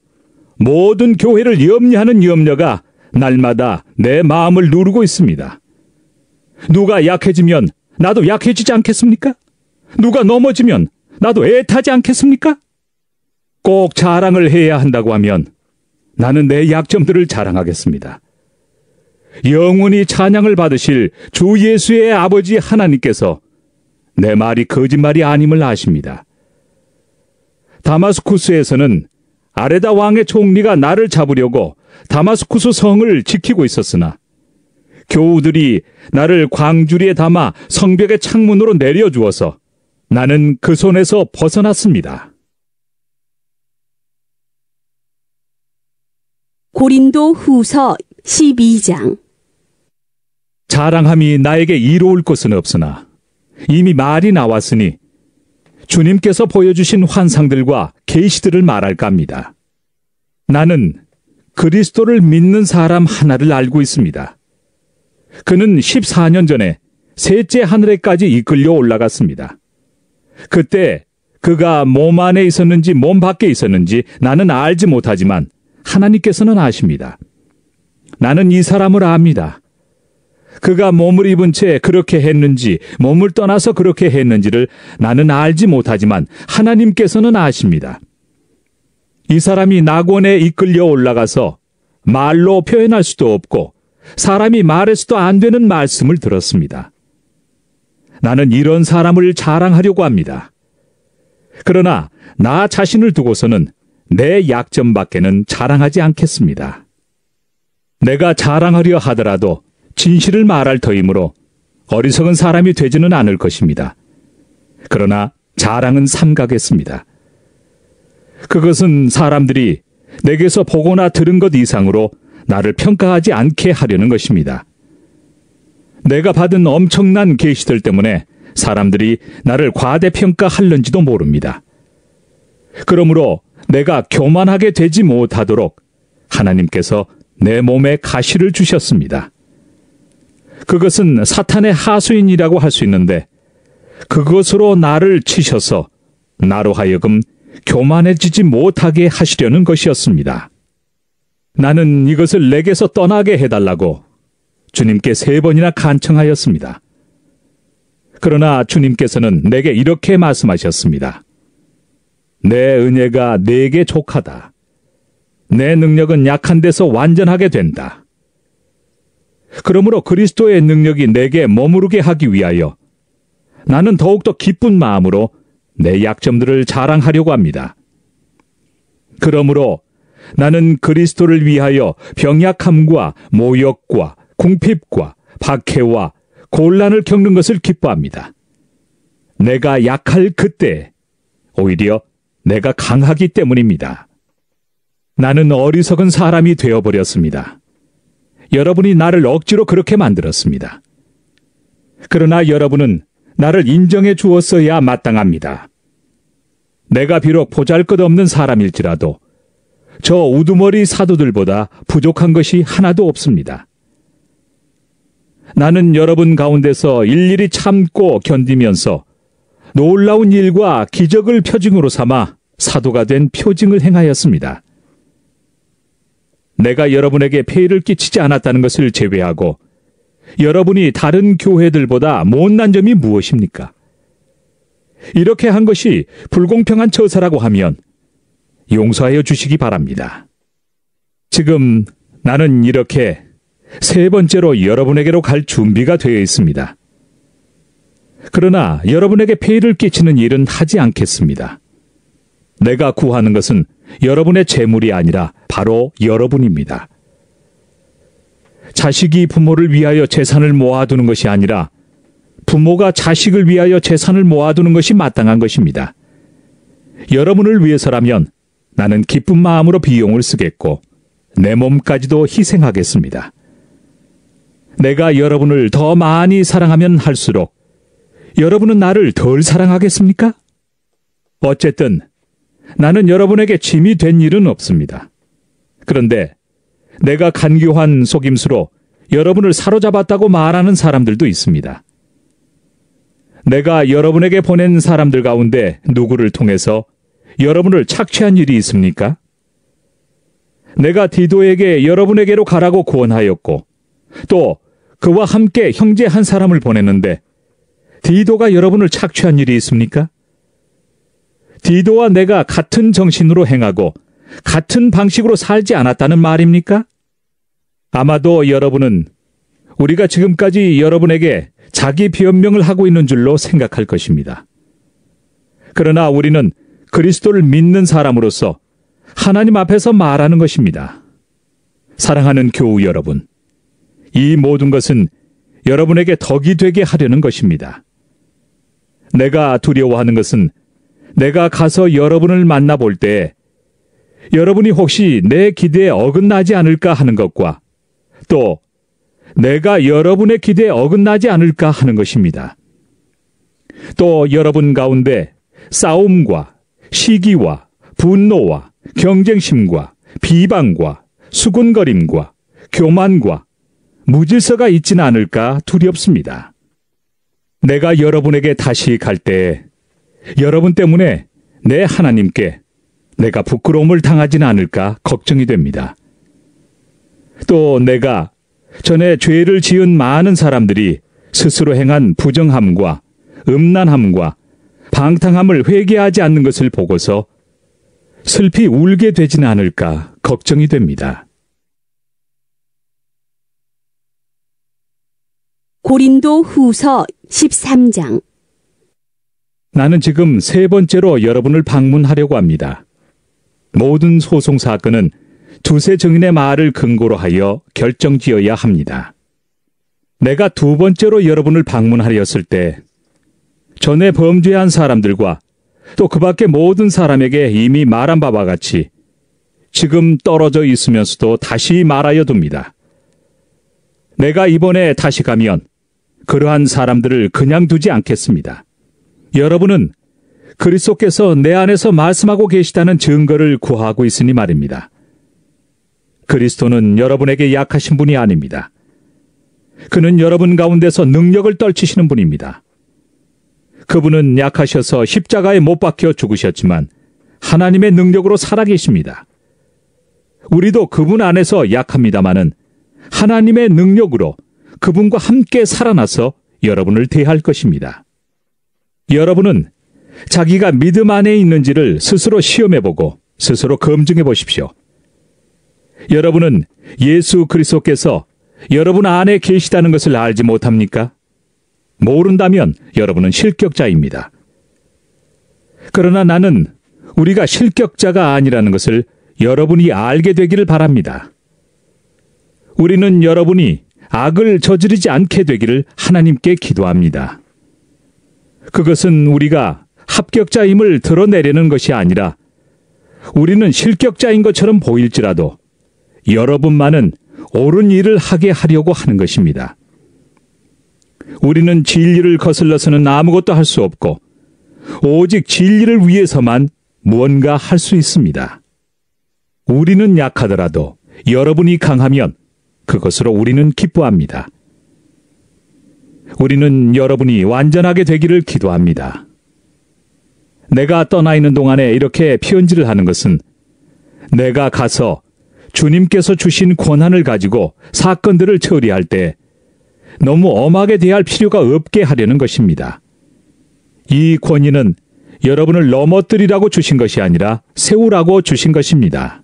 모든 교회를 염려하는 염려가 날마다 내 마음을 누르고 있습니다. 누가 약해지면 나도 약해지지 않겠습니까? 누가 넘어지면 나도 애타지 않겠습니까? 꼭 자랑을 해야 한다고 하면 나는 내 약점들을 자랑하겠습니다. 영원히 찬양을 받으실 주 예수의 아버지 하나님께서 내 말이 거짓말이 아님을 아십니다. 다마스쿠스에서는 아레다 왕의 총리가 나를 잡으려고 다마스쿠스 성을 지키고 있었으나 교우들이 나를 광주리에 담아 성벽의 창문으로 내려주어서 나는 그 손에서 벗어났습니다. 고린도 후서 12장. 자랑함이 나에게 이로울 것은 없으나 이미 말이 나왔으니 주님께서 보여주신 환상들과 계시들을 말할까 합니다. 나는 그리스도를 믿는 사람 하나를 알고 있습니다. 그는 14년 전에 셋째 하늘에까지 이끌려 올라갔습니다. 그때 그가 몸 안에 있었는지 몸 밖에 있었는지 나는 알지 못하지만 하나님께서는 아십니다. 나는 이 사람을 압니다. 그가 몸을 입은 채 그렇게 했는지 몸을 떠나서 그렇게 했는지를 나는 알지 못하지만 하나님께서는 아십니다. 이 사람이 낙원에 이끌려 올라가서 말로 표현할 수도 없고 사람이 말해서도 안 되는 말씀을 들었습니다. 나는 이런 사람을 자랑하려고 합니다. 그러나 나 자신을 두고서는 내 약점밖에는 자랑하지 않겠습니다. 내가 자랑하려 하더라도 진실을 말할 터이므로 어리석은 사람이 되지는 않을 것입니다. 그러나 자랑은 삼가겠습니다. 그것은 사람들이 내게서 보거나 들은 것 이상으로 나를 평가하지 않게 하려는 것입니다. 내가 받은 엄청난 계시들 때문에 사람들이 나를 과대평가할는지도 모릅니다. 그러므로 내가 교만하게 되지 못하도록 하나님께서 내 몸에 가시를 주셨습니다. 그것은 사탄의 하수인이라고 할 수 있는데 그것으로 나를 치셔서 나로 하여금 교만해지지 못하게 하시려는 것이었습니다. 나는 이것을 내게서 떠나게 해달라고 주님께 3번이나 간청하였습니다. 그러나 주님께서는 내게 이렇게 말씀하셨습니다. 내 은혜가 네게 족하다. 내 능력은 약한 데서 완전하게 된다. 그러므로 그리스도의 능력이 내게 머무르게 하기 위하여 나는 더욱더 기쁜 마음으로 내 약점들을 자랑하려고 합니다. 그러므로 나는 그리스도를 위하여 병약함과 모욕과 궁핍과 박해와 곤란을 겪는 것을 기뻐합니다. 내가 약할 그때 오히려 내가 강하기 때문입니다. 나는 어리석은 사람이 되어버렸습니다. 여러분이 나를 억지로 그렇게 만들었습니다. 그러나 여러분은 나를 인정해 주었어야 마땅합니다. 내가 비록 보잘것없는 사람일지라도 저 우두머리 사도들보다 부족한 것이 하나도 없습니다. 나는 여러분 가운데서 일일이 참고 견디면서 놀라운 일과 기적을 표징으로 삼아 사도가 된 표징을 행하였습니다. 내가 여러분에게 폐해를 끼치지 않았다는 것을 제외하고 여러분이 다른 교회들보다 못난 점이 무엇입니까? 이렇게 한 것이 불공평한 처사라고 하면 용서하여 주시기 바랍니다. 지금 나는 이렇게 세 번째로 여러분에게로 갈 준비가 되어 있습니다. 그러나 여러분에게 폐해를 끼치는 일은 하지 않겠습니다. 내가 구하는 것은 여러분의 재물이 아니라 바로 여러분입니다. 자식이 부모를 위하여 재산을 모아두는 것이 아니라 부모가 자식을 위하여 재산을 모아두는 것이 마땅한 것입니다. 여러분을 위해서라면 나는 기쁜 마음으로 비용을 쓰겠고 내 몸까지도 희생하겠습니다. 내가 여러분을 더 많이 사랑하면 할수록 여러분은 나를 덜 사랑하겠습니까? 어쨌든 나는 여러분에게 짐이 된 일은 없습니다. 그런데 내가 간교한 속임수로 여러분을 사로잡았다고 말하는 사람들도 있습니다. 내가 여러분에게 보낸 사람들 가운데 누구를 통해서 여러분을 착취한 일이 있습니까? 내가 디도에게 여러분에게로 가라고 구원하였고 또 그와 함께 형제 한 사람을 보냈는데 디도가 여러분을 착취한 일이 있습니까? 디도와 내가 같은 정신으로 행하고 같은 방식으로 살지 않았다는 말입니까? 아마도 여러분은 우리가 지금까지 여러분에게 자기 변명을 하고 있는 줄로 생각할 것입니다. 그러나 우리는 그리스도를 믿는 사람으로서 하나님 앞에서 말하는 것입니다. 사랑하는 교우 여러분, 이 모든 것은 여러분에게 덕이 되게 하려는 것입니다. 내가 두려워하는 것은 내가 가서 여러분을 만나볼 때 여러분이 혹시 내 기대에 어긋나지 않을까 하는 것과 또 내가 여러분의 기대에 어긋나지 않을까 하는 것입니다. 또 여러분 가운데 싸움과 시기와 분노와 경쟁심과 비방과 수군거림과 교만과 무질서가 있지는 않을까 두렵습니다. 내가 여러분에게 다시 갈 때에 여러분 때문에 내 하나님께 내가 부끄러움을 당하지는 않을까 걱정이 됩니다. 또 내가 전에 죄를 지은 많은 사람들이 스스로 행한 부정함과 음란함과 방탕함을 회개하지 않는 것을 보고서 슬피 울게 되지는 않을까 걱정이 됩니다. 고린도 후서 13장. 나는 지금 세 번째로 여러분을 방문하려고 합니다. 모든 소송 사건은 두세 증인의 말을 근거로 하여 결정지어야 합니다. 내가 두 번째로 여러분을 방문하려었을 때 전에 범죄한 사람들과 또 그 밖의 모든 사람에게 이미 말한 바와 같이 지금 떨어져 있으면서도 다시 말하여 둡니다. 내가 이번에 다시 가면 그러한 사람들을 그냥 두지 않겠습니다. 여러분은 그리스도께서 내 안에서 말씀하고 계시다는 증거를 구하고 있으니 말입니다. 그리스도는 여러분에게 약하신 분이 아닙니다. 그는 여러분 가운데서 능력을 떨치시는 분입니다. 그분은 약하셔서 십자가에 못 박혀 죽으셨지만 하나님의 능력으로 살아계십니다. 우리도 그분 안에서 약합니다마는 하나님의 능력으로 그분과 함께 살아나서 여러분을 대할 것입니다. 여러분은 자기가 믿음 안에 있는지를 스스로 시험해보고 스스로 검증해 보십시오. 여러분은 예수 그리스도께서 여러분 안에 계시다는 것을 알지 못합니까? 모른다면 여러분은 실격자입니다. 그러나 나는 우리가 실격자가 아니라는 것을 여러분이 알게 되기를 바랍니다. 우리는 여러분이 악을 저지르지 않게 되기를 하나님께 기도합니다. 그것은 우리가 합격자임을 드러내려는 것이 아니라 우리는 실격자인 것처럼 보일지라도 여러분만은 옳은 일을 하게 하려고 하는 것입니다. 우리는 진리를 거슬러서는 아무것도 할 수 없고 오직 진리를 위해서만 무언가 할 수 있습니다. 우리는 약하더라도 여러분이 강하면 그것으로 우리는 기뻐합니다. 우리는 여러분이 완전하게 되기를 기도합니다. 내가 떠나 있는 동안에 이렇게 편지를 하는 것은 내가 가서 주님께서 주신 권한을 가지고 사건들을 처리할 때 너무 엄하게 대할 필요가 없게 하려는 것입니다. 이 권위는 여러분을 넘어뜨리라고 주신 것이 아니라 세우라고 주신 것입니다.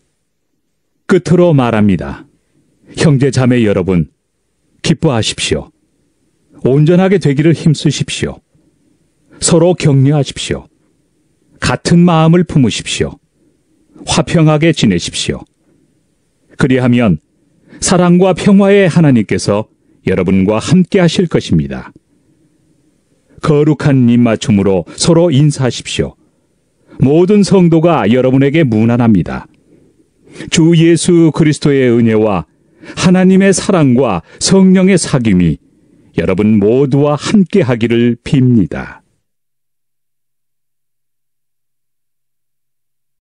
끝으로 말합니다. 형제 자매 여러분, 기뻐하십시오. 온전하게 되기를 힘쓰십시오. 서로 격려하십시오. 같은 마음을 품으십시오. 화평하게 지내십시오. 그리하면 사랑과 평화의 하나님께서 여러분과 함께 하실 것입니다. 거룩한 입맞춤으로 서로 인사하십시오. 모든 성도가 여러분에게 문안합니다. 주 예수 그리스도의 은혜와 하나님의 사랑과 성령의 사귐이 여러분 모두와 함께 하기를 빕니다.